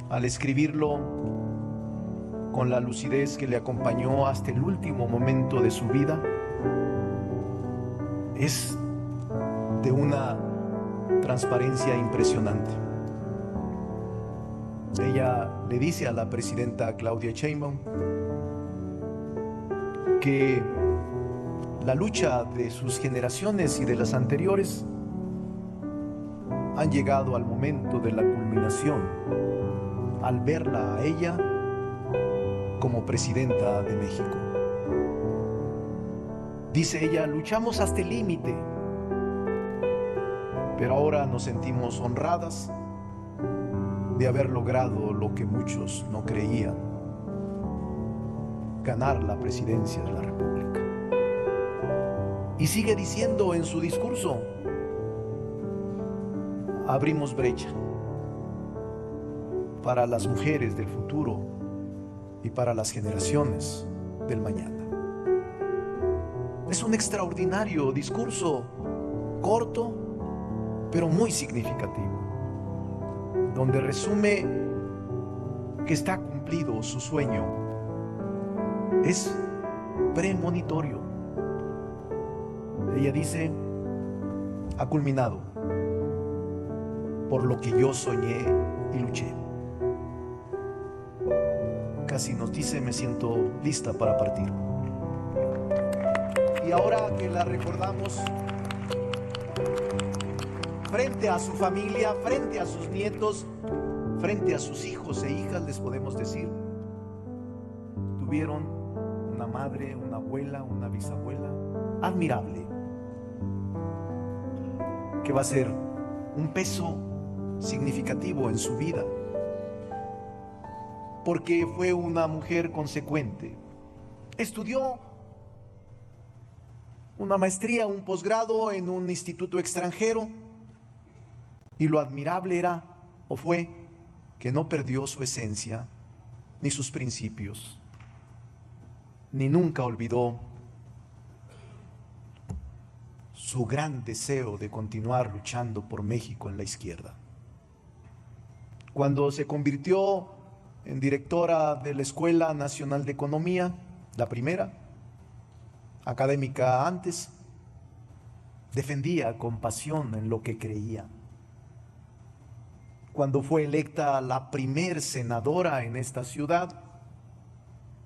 al escribirlo, con la lucidez que le acompañó hasta el último momento de su vida, es de una transparencia impresionante. Ella le dice a la presidenta Claudia Sheinbaum que la lucha de sus generaciones y de las anteriores han llegado al momento de la culminación al verla a ella como presidenta de México. Dice ella, luchamos hasta el límite, pero ahora nos sentimos honradas de haber logrado lo que muchos no creían: ganar la presidencia de la República. Y sigue diciendo en su discurso, abrimos brecha para las mujeres del futuro y para las generaciones del mañana. Es un extraordinario discurso, corto, pero muy significativo, donde resume que está cumplido su sueño. Es premonitorio. Ella dice, ha culminado por lo que yo soñé y luché. Casi nos dice, me siento lista para partir. Y ahora que la recordamos, frente a su familia, frente a sus nietos, frente a sus hijos e hijas, les podemos decir, tuvieron una madre, una abuela, una bisabuela admirable, que va a ser un peso significativo en su vida, porque fue una mujer consecuente. Estudió una maestría, un posgrado en un instituto extranjero, y lo admirable era, o fue, que no perdió su esencia, ni sus principios, ni nunca olvidó su gran deseo de continuar luchando por México en la izquierda. Cuando se convirtió en directora de la Escuela Nacional de Economía, la primera, académica antes, defendía con pasión en lo que creía. Cuando fue electa la primer senadora en esta ciudad,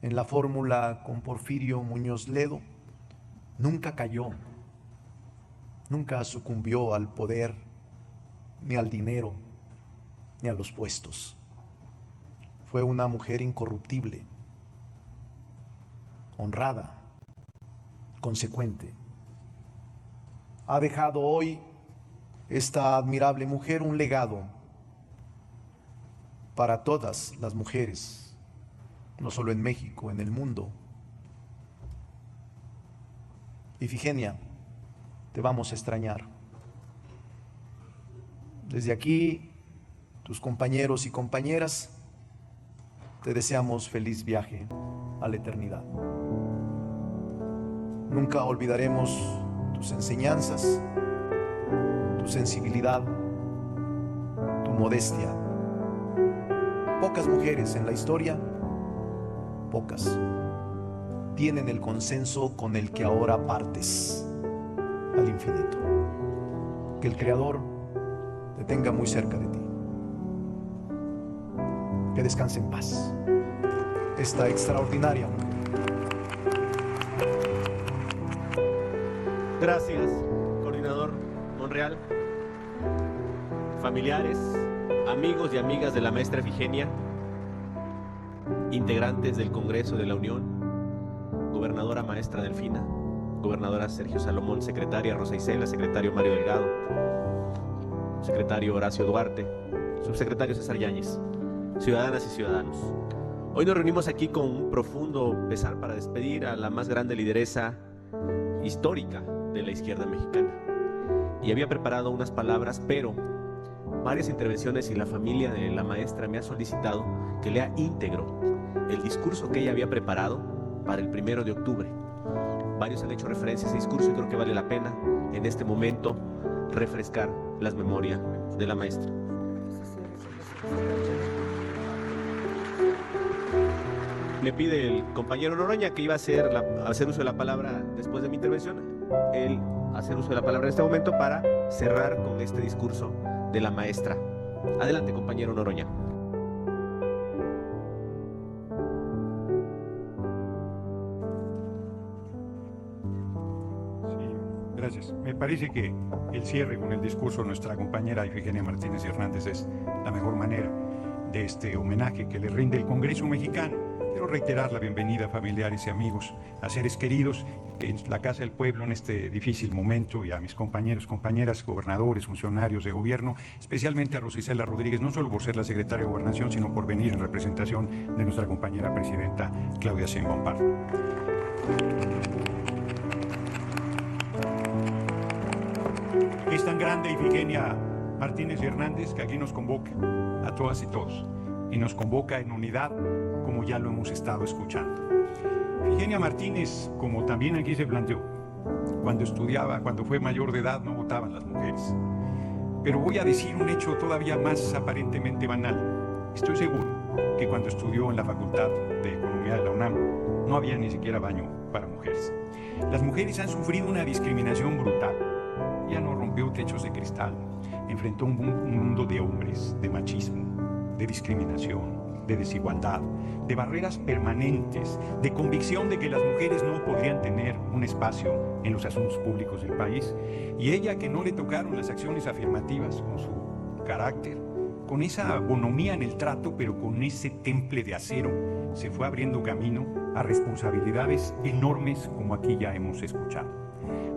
en la fórmula con Porfirio Muñoz Ledo, nunca cayó, nunca sucumbió al poder, ni al dinero, ni a los puestos. Fue una mujer incorruptible, honrada, consecuente. Ha dejado hoy esta admirable mujer un legado para todas las mujeres, no solo en México, en el mundo. Ifigenia, te vamos a extrañar. Desde aquí, tus compañeros y compañeras, te deseamos feliz viaje a la eternidad. Nunca olvidaremos tus enseñanzas, tu sensibilidad, tu modestia. Pocas mujeres en la historia, pocas, tienen el consenso con el que ahora partes al infinito. Que el Creador te tenga muy cerca de ti. Que descanse en paz esta extraordinaria mujer. Gracias, coordinador Monreal. Familiares, amigos y amigas de la maestra Ifigenia, integrantes del Congreso de la Unión, gobernadora maestra Delfina, gobernadora Sergio Salomón, secretaria Rosa Isela, secretario Mario Delgado, secretario Horacio Duarte, subsecretario César Yáñez, ciudadanas y ciudadanos. Hoy nos reunimos aquí con un profundo pesar para despedir a la más grande lideresa histórica de la izquierda mexicana. Y había preparado unas palabras, pero varias intervenciones y la familia de la maestra me ha solicitado que lea íntegro el discurso que ella había preparado para el 1 de octubre. Varios han hecho referencia a ese discurso y creo que vale la pena en este momento refrescar las memorias de la maestra. Me pide el compañero Noroña, que iba a hacer uso de la palabra después de mi intervención, él hacer uso de la palabra en este momento para cerrar con este discurso de la maestra. Adelante, compañero Noroña. Gracias. Me parece que el cierre con el discurso de nuestra compañera Ifigenia Martínez Hernández es la mejor manera de este homenaje que le rinde el Congreso mexicano. Quiero reiterar la bienvenida a familiares y amigos, a seres queridos en la Casa del Pueblo en este difícil momento, y a mis compañeros, compañeras, gobernadores, funcionarios de gobierno, especialmente a Rosicela Rodríguez, no solo por ser la secretaria de Gobernación, sino por venir en representación de nuestra compañera presidenta Claudia Sheinbaum Pardo. Es tan grande Ifigenia Martínez Hernández que aquí nos convoca a todas y todos, y nos convoca en unidad, como ya lo hemos estado escuchando. Ifigenia Martínez, como también aquí se planteó, cuando estudiaba, cuando fue mayor de edad, no votaban las mujeres. Pero voy a decir un hecho todavía más aparentemente banal. Estoy seguro que cuando estudió en la Facultad de Economía de la UNAM, no había ni siquiera baño para mujeres. Las mujeres han sufrido una discriminación brutal. Ya no rompió techos de cristal, enfrentó un mundo de hombres, de machismo, de discriminación, de desigualdad, de barreras permanentes, de convicción de que las mujeres no podrían tener un espacio en los asuntos públicos del país. Y ella, que no le tocaron las acciones afirmativas, con su carácter, con esa bonomía en el trato, pero con ese temple de acero, se fue abriendo camino a responsabilidades enormes, como aquí ya hemos escuchado.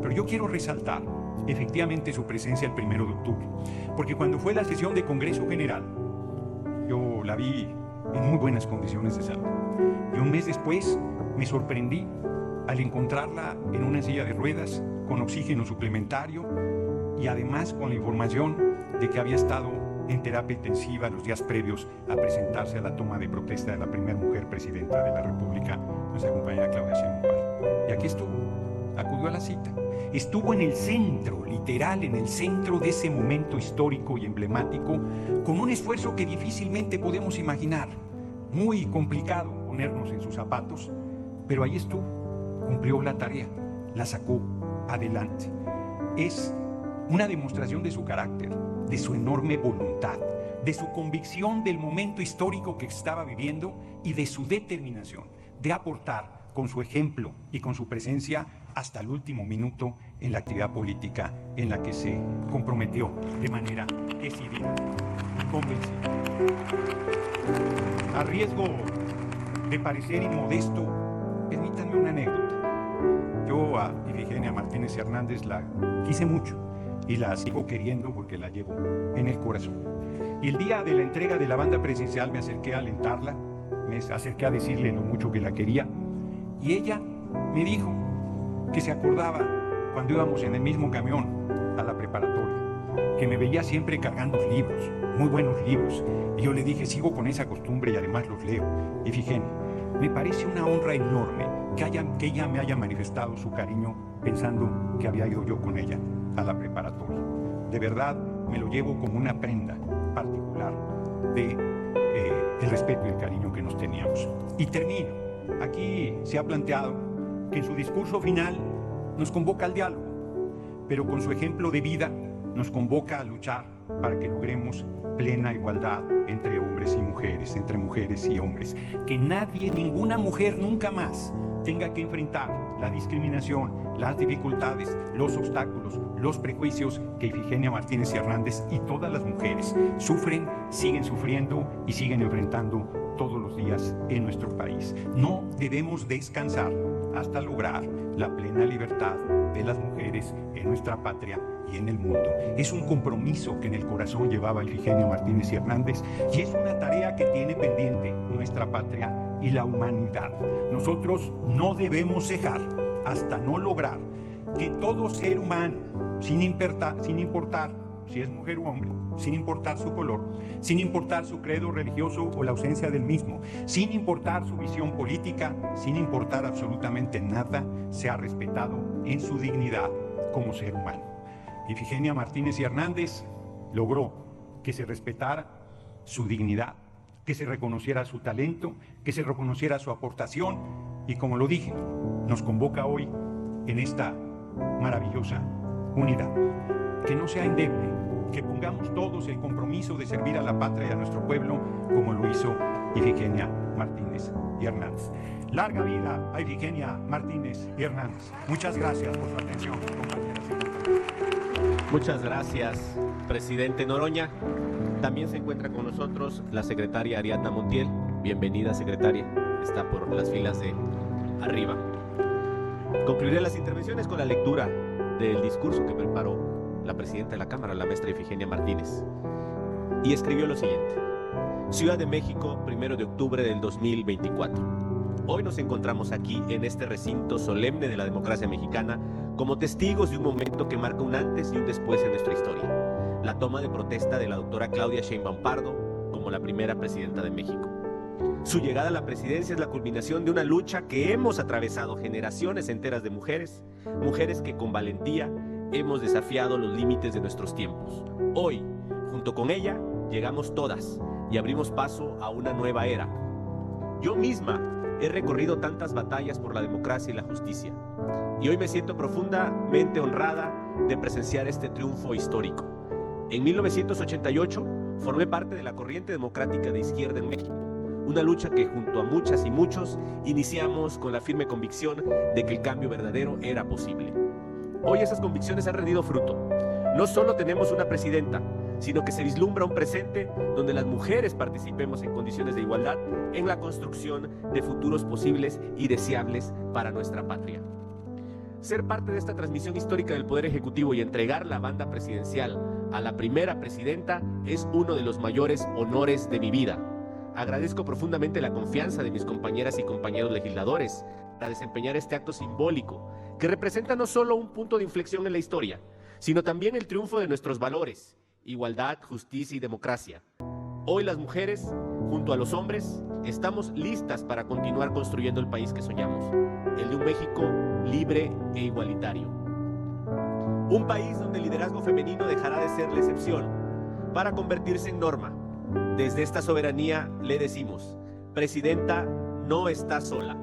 Pero yo quiero resaltar efectivamente su presencia el 1 de octubre, porque cuando fue la sesión de Congreso General, yo la vi en muy buenas condiciones de salud. Y un mes después me sorprendí al encontrarla en una silla de ruedas, con oxígeno suplementario y además con la información de que había estado en terapia intensiva los días previos a presentarse a la toma de protesta de la primera mujer presidenta de la República, nuestra compañera Claudia Sheinbaum Pardo. Y aquí estuvo, acudió a la cita. Estuvo en el centro, literal, en el centro de ese momento histórico y emblemático, con un esfuerzo que difícilmente podemos imaginar. Muy complicado ponernos en sus zapatos, pero ahí estuvo, cumplió la tarea, la sacó adelante. Es una demostración de su carácter, de su enorme voluntad, de su convicción del momento histórico que estaba viviendo y de su determinación de aportar con su ejemplo y con su presencia hasta el último minuto en la actividad política en la que se comprometió de manera decidida y convencida. A riesgo de parecer inmodesto, permítanme una anécdota. Yo a Ifigenia Martínez Hernández la quise mucho y la sigo queriendo porque la llevo en el corazón. Y el día de la entrega de la banda presidencial me acerqué a alentarla, me acerqué a decirle lo mucho que la quería, y ella me dijo que se acordaba cuando íbamos en el mismo camión a la preparatoria, que me veía siempre cargando libros, muy buenos libros, y yo le dije, sigo con esa costumbre y además los leo. Y fíjense, me parece una honra enorme que ella me haya manifestado su cariño pensando que había ido yo con ella a la preparatoria. De verdad, me lo llevo como una prenda particular de el respeto y el cariño que nos teníamos. Y termino. Aquí se ha planteado que en su discurso final nos convoca al diálogo, pero con su ejemplo de vida nos convoca a luchar para que logremos plena igualdad entre hombres y mujeres, entre mujeres y hombres. Que nadie, ninguna mujer nunca más tenga que enfrentar la discriminación, las dificultades, los obstáculos, los prejuicios que Ifigenia Martínez Hernández y todas las mujeres sufren, siguen sufriendo y siguen enfrentando todos los días en nuestro país. No debemos descansar hasta lograr la plena libertad de las mujeres en nuestra patria y en el mundo. Es un compromiso que en el corazón llevaba Ifigenia Martínez y Hernández y es una tarea que tiene pendiente nuestra patria y la humanidad. Nosotros no debemos cejar hasta no lograr que todo ser humano, sin importar si es mujer o hombre, sin importar su color, sin importar su credo religioso o la ausencia del mismo, sin importar su visión política, sin importar absolutamente nada, sea respetado en su dignidad como ser humano. Ifigenia Martínez y Hernández logró que se respetara su dignidad, que se reconociera su talento, que se reconociera su aportación y, como lo dije, nos convoca hoy en esta maravillosa unidad. Que no sea endeble, que pongamos todos el compromiso de servir a la patria y a nuestro pueblo como lo hizo Ifigenia Martínez y Hernández. Larga vida a Ifigenia Martínez y Hernández. Muchas gracias por su atención, compañeras y compañeros. Muchas gracias, presidente Noroña. También se encuentra con nosotros la secretaria Ariadna Montiel. Bienvenida, secretaria. Está por las filas de arriba. Concluiré las intervenciones con la lectura del discurso que preparó la presidenta de la Cámara, la maestra Ifigenia Martínez, y escribió lo siguiente: Ciudad de México, 1 de octubre del 2024. Hoy nos encontramos aquí en este recinto solemne de la democracia mexicana como testigos de un momento que marca un antes y un después en nuestra historia: la toma de protesta de la doctora Claudia Sheinbaum Pardo como la primera presidenta de México. Su llegada a la presidencia es la culminación de una lucha que hemos atravesado generaciones enteras de mujeres, mujeres que con valentía hemos desafiado los límites de nuestros tiempos. Hoy, junto con ella, llegamos todas y abrimos paso a una nueva era. Yo misma he recorrido tantas batallas por la democracia y la justicia, y hoy me siento profundamente honrada de presenciar este triunfo histórico. En 1988 formé parte de la corriente democrática de izquierda en México, una lucha que junto a muchas y muchos iniciamos con la firme convicción de que el cambio verdadero era posible. Hoy esas convicciones han rendido fruto. No solo tenemos una presidenta, sino que se vislumbra un presente donde las mujeres participemos en condiciones de igualdad en la construcción de futuros posibles y deseables para nuestra patria. Ser parte de esta transmisión histórica del Poder Ejecutivo y entregar la banda presidencial a la primera presidenta es uno de los mayores honores de mi vida. Agradezco profundamente la confianza de mis compañeras y compañeros legisladores para desempeñar este acto simbólico, que representa no solo un punto de inflexión en la historia, sino también el triunfo de nuestros valores: igualdad, justicia y democracia. Hoy las mujeres, junto a los hombres, estamos listas para continuar construyendo el país que soñamos, el de un México libre e igualitario. Un país donde el liderazgo femenino dejará de ser la excepción para convertirse en norma. Desde esta soberanía le decimos: Presidenta, no está sola.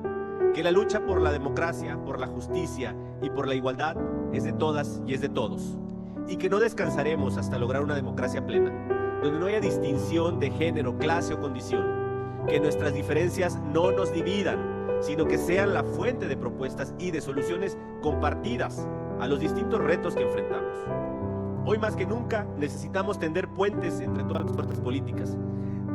Que la lucha por la democracia, por la justicia y por la igualdad es de todas y es de todos. Y que no descansaremos hasta lograr una democracia plena, donde no haya distinción de género, clase o condición. Que nuestras diferencias no nos dividan, sino que sean la fuente de propuestas y de soluciones compartidas a los distintos retos que enfrentamos. Hoy más que nunca necesitamos tender puentes entre todas las fuerzas políticas,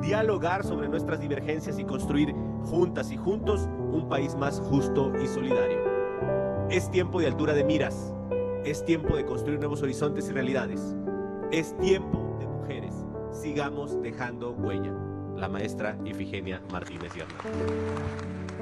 dialogar sobre nuestras divergencias y construir juntas y juntos un país más justo y solidario. Es tiempo de altura de miras, es tiempo de construir nuevos horizontes y realidades, es tiempo de mujeres. Sigamos dejando huella. La maestra Ifigenia Martínez y Hernández.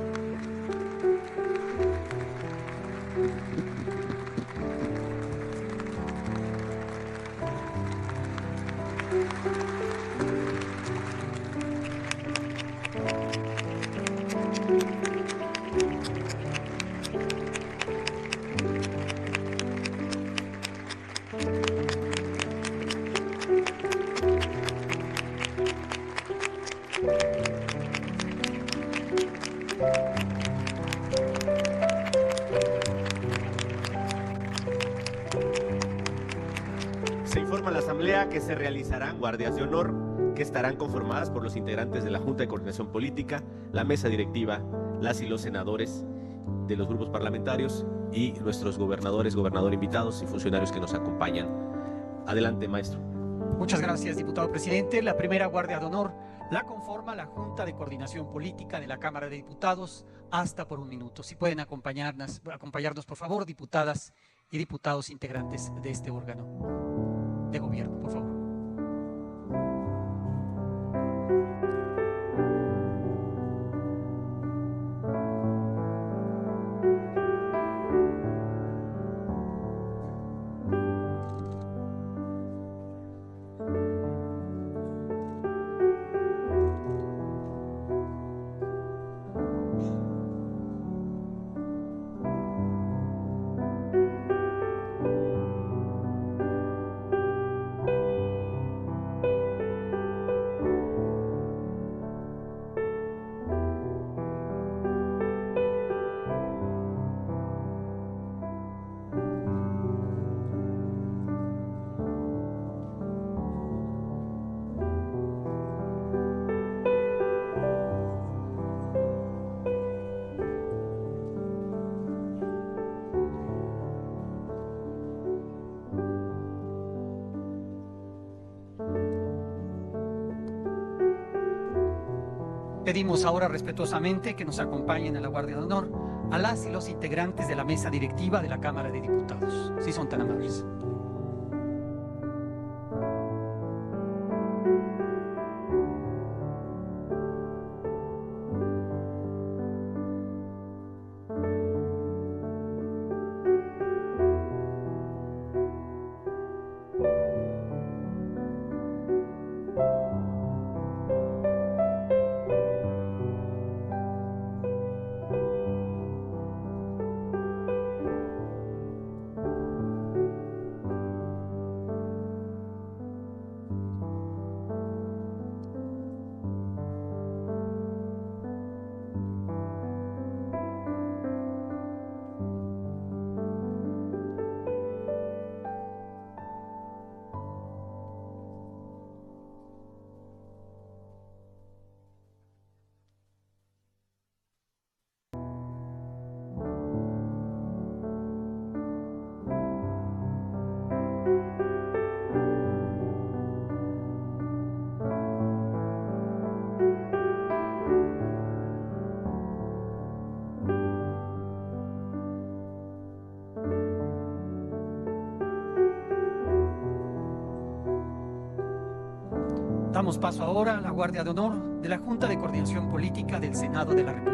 Se informa a la Asamblea que se realizarán guardias de honor que estarán conformadas por los integrantes de la Junta de Coordinación Política, la mesa directiva, las y los senadores de los grupos parlamentarios y nuestros gobernadores, gobernador invitados y funcionarios que nos acompañan. Adelante, maestro. Muchas gracias, diputado presidente. La primera guardia de honor la conforma la Junta de Coordinación Política de la Cámara de Diputados hasta por un minuto. Si pueden acompañarnos por favor, diputadas y diputados integrantes de este órgano de gobierno, por favor. Pedimos ahora respetuosamente que nos acompañen a la Guardia de Honor a las y los integrantes de la mesa directiva de la Cámara de Diputados, si son tan amables. Damos paso ahora a la Guardia de Honor de la Junta de Coordinación Política del Senado de la República.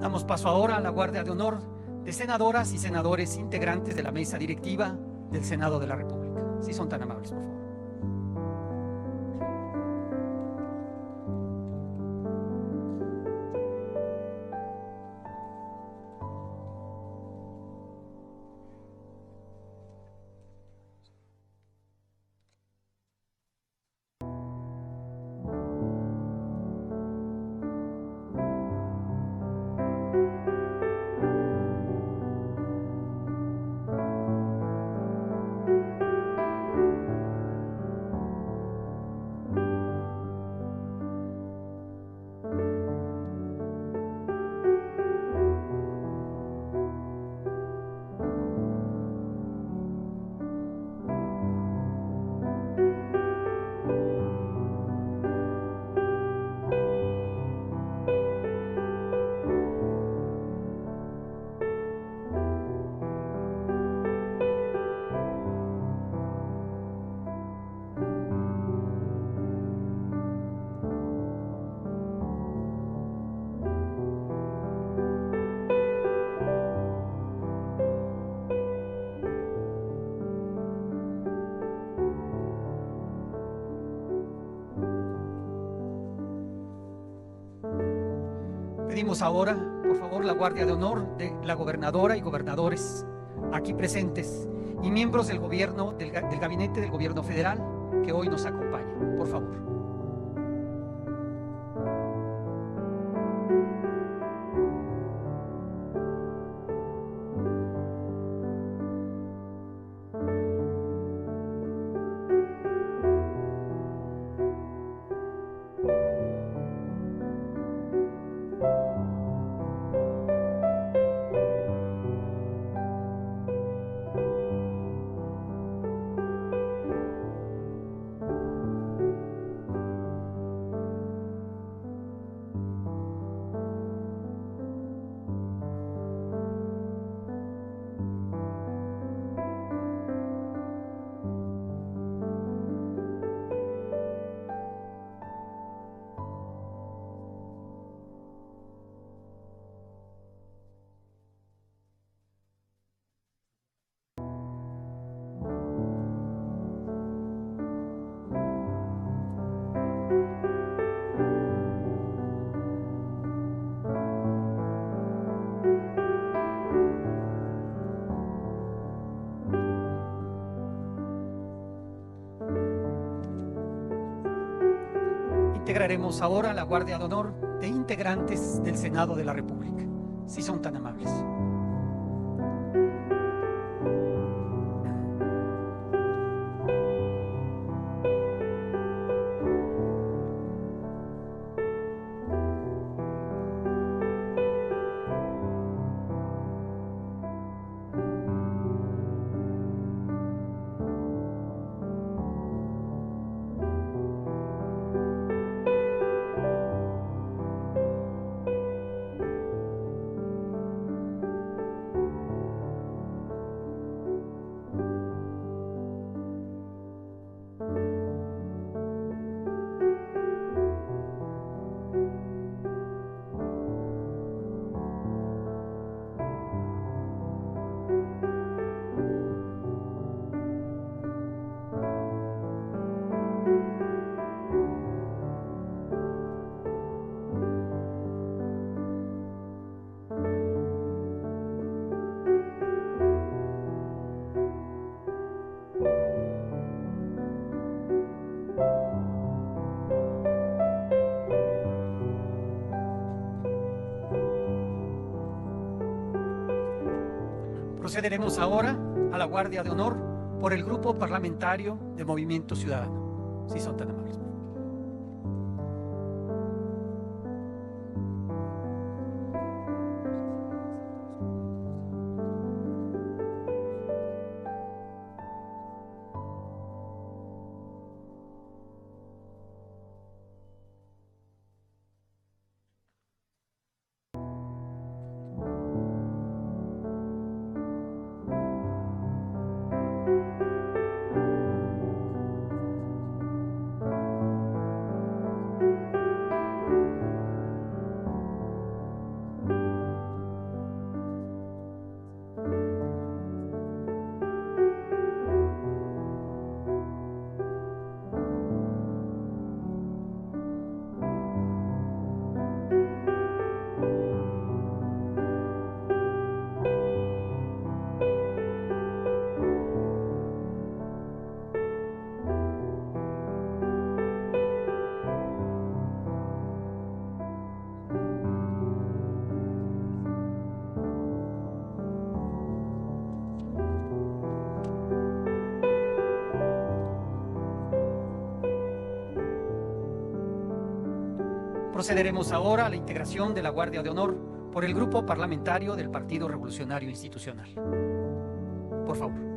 Damos paso ahora a la Guardia de Honor de senadoras y senadores integrantes de la mesa directiva del Senado de la República. Si son tan amables, por favor. Pedimos ahora, por favor, la guardia de honor de la gobernadora y gobernadores aquí presentes y miembros del gobierno, del gabinete del gobierno federal que hoy nos acompañan. Por favor. Integraremos ahora la guardia de honor de integrantes del Senado de la República, si son tan amables. Procederemos ahora a la guardia de honor por el Grupo Parlamentario de Movimiento Ciudadano, si son tan amables. Procederemos ahora a la integración de la Guardia de Honor por el Grupo Parlamentario del Partido Revolucionario Institucional. Por favor.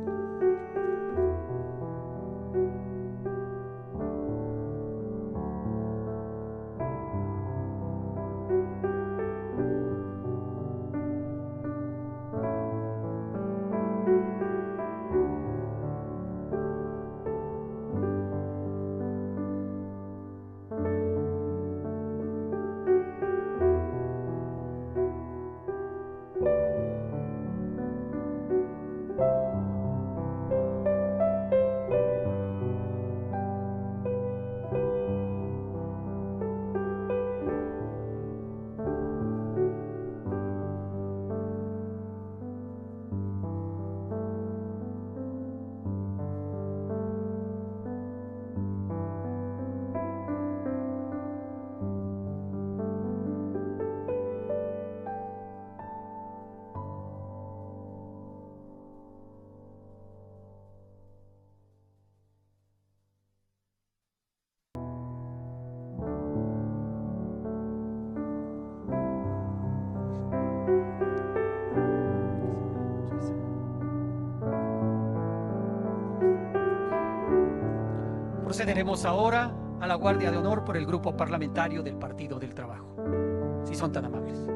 Procederemos ahora a la guardia de honor por el grupo parlamentario del Partido del Trabajo. Si son tan amables.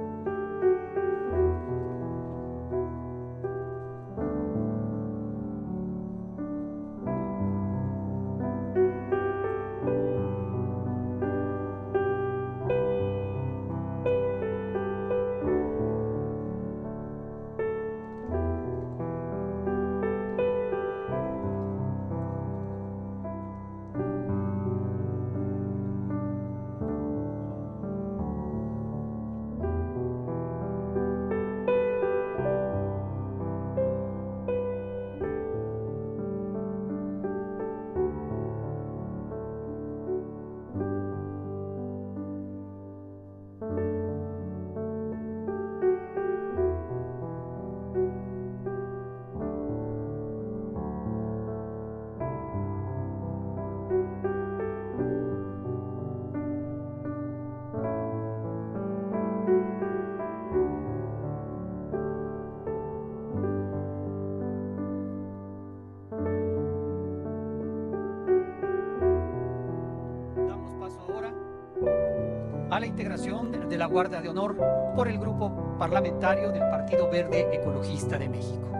A la integración de la Guardia de Honor por el grupo parlamentario del Partido Verde Ecologista de México.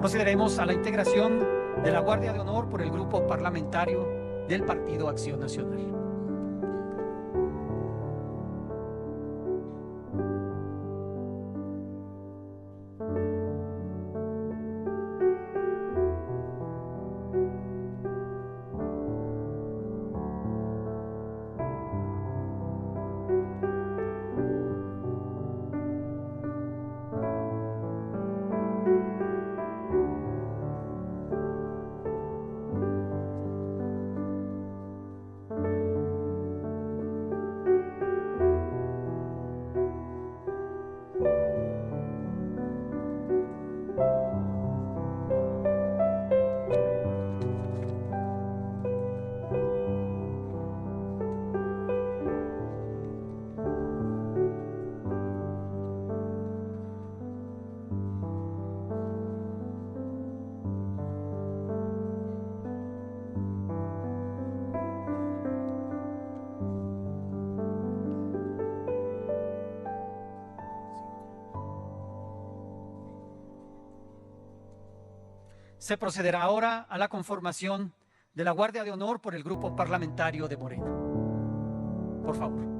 Procederemos a la integración de la Guardia de Honor por el grupo parlamentario del Partido Acción Nacional. Se procederá ahora a la conformación de la Guardia de Honor por el grupo parlamentario de Morena. Por favor.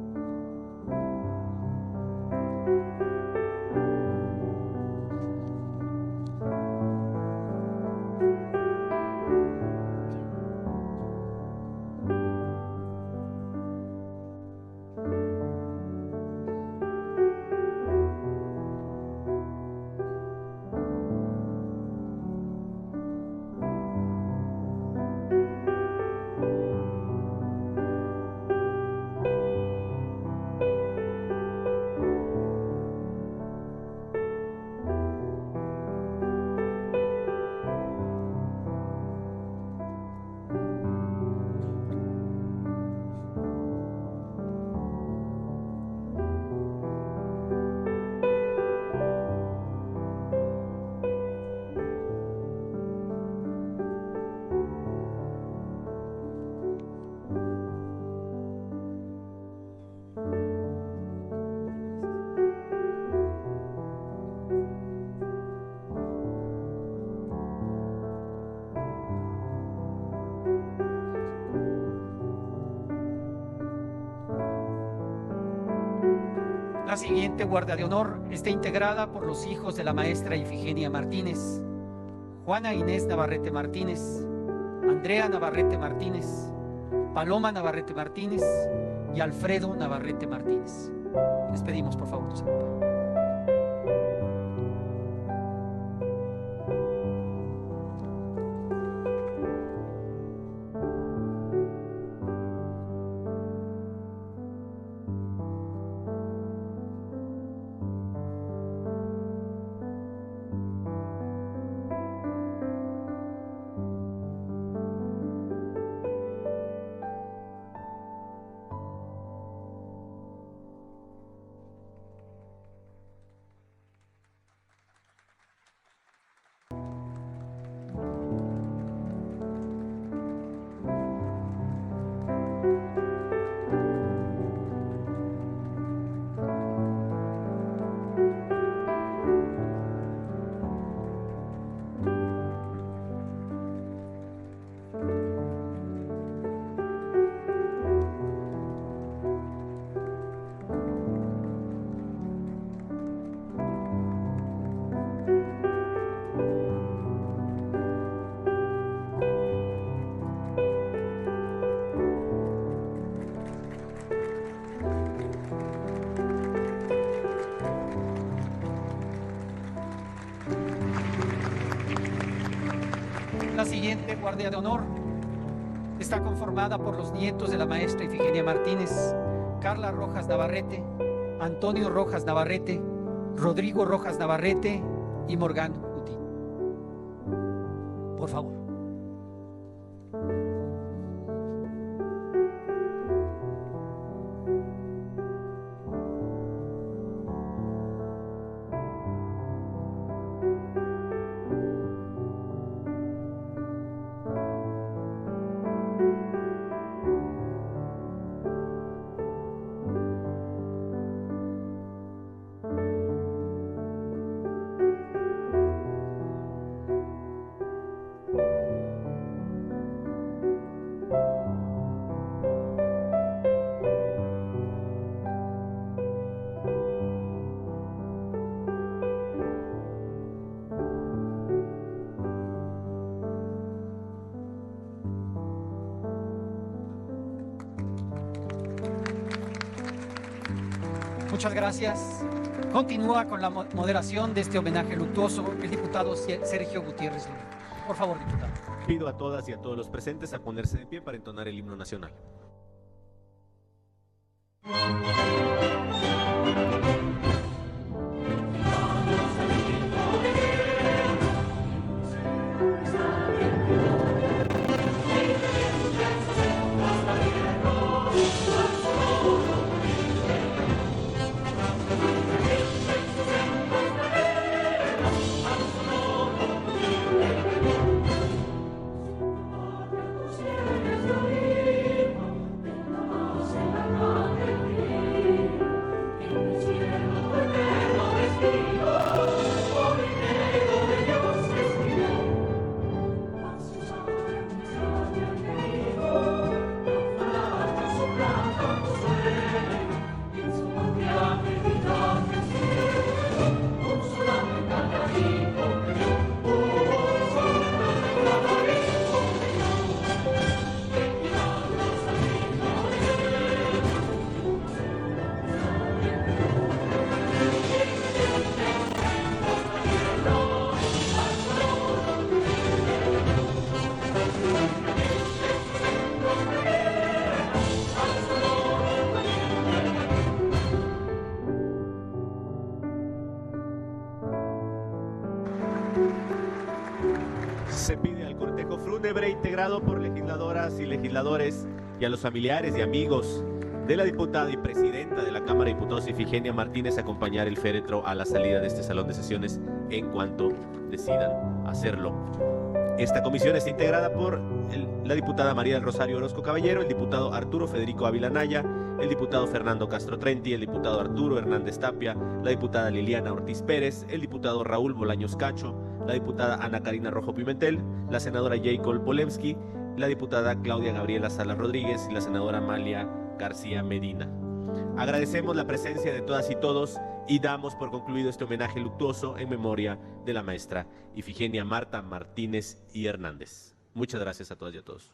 La siguiente guardia de honor está integrada por los hijos de la maestra Ifigenia Martínez: Juana Inés Navarrete Martínez, Andrea Navarrete Martínez, Paloma Navarrete Martínez y Alfredo Navarrete Martínez. Les pedimos, por favor, nos acompañen. La siguiente guardia de honor está conformada por los nietos de la maestra Ifigenia Martínez: Carla Rojas Navarrete, Antonio Rojas Navarrete, Rodrigo Rojas Navarrete y Morgán Uti. Por favor. Muchas gracias. Continúa con la moderación de este homenaje luctuoso el diputado Sergio Gutiérrez Luna. Por favor, diputado. Pido a todas y a todos los presentes a ponerse de pie para entonar el himno nacional. Se pide al cortejo fúnebre integrado por legisladoras y legisladores y a los familiares y amigos de la diputada y presidenta de la Cámara de Diputados Ifigenia Martínez acompañar el féretro a la salida de este salón de sesiones en cuanto decidan hacerlo. Esta comisión está integrada por la diputada María del Rosario Orozco Caballero, el diputado Arturo Federico Ávila Naya, el diputado Fernando Castro Trenti, el diputado Arturo Hernández Tapia, la diputada Liliana Ortiz Pérez, el diputado Raúl Bolaños Cacho, la diputada Ana Karina Rojo Pimentel, la senadora Jacob Polemski, la diputada Claudia Gabriela Salas Rodríguez y la senadora Amalia García Medina. Agradecemos la presencia de todas y todos y damos por concluido este homenaje luctuoso en memoria de la maestra Ifigenia Marta Martínez y Hernández. Muchas gracias a todas y a todos.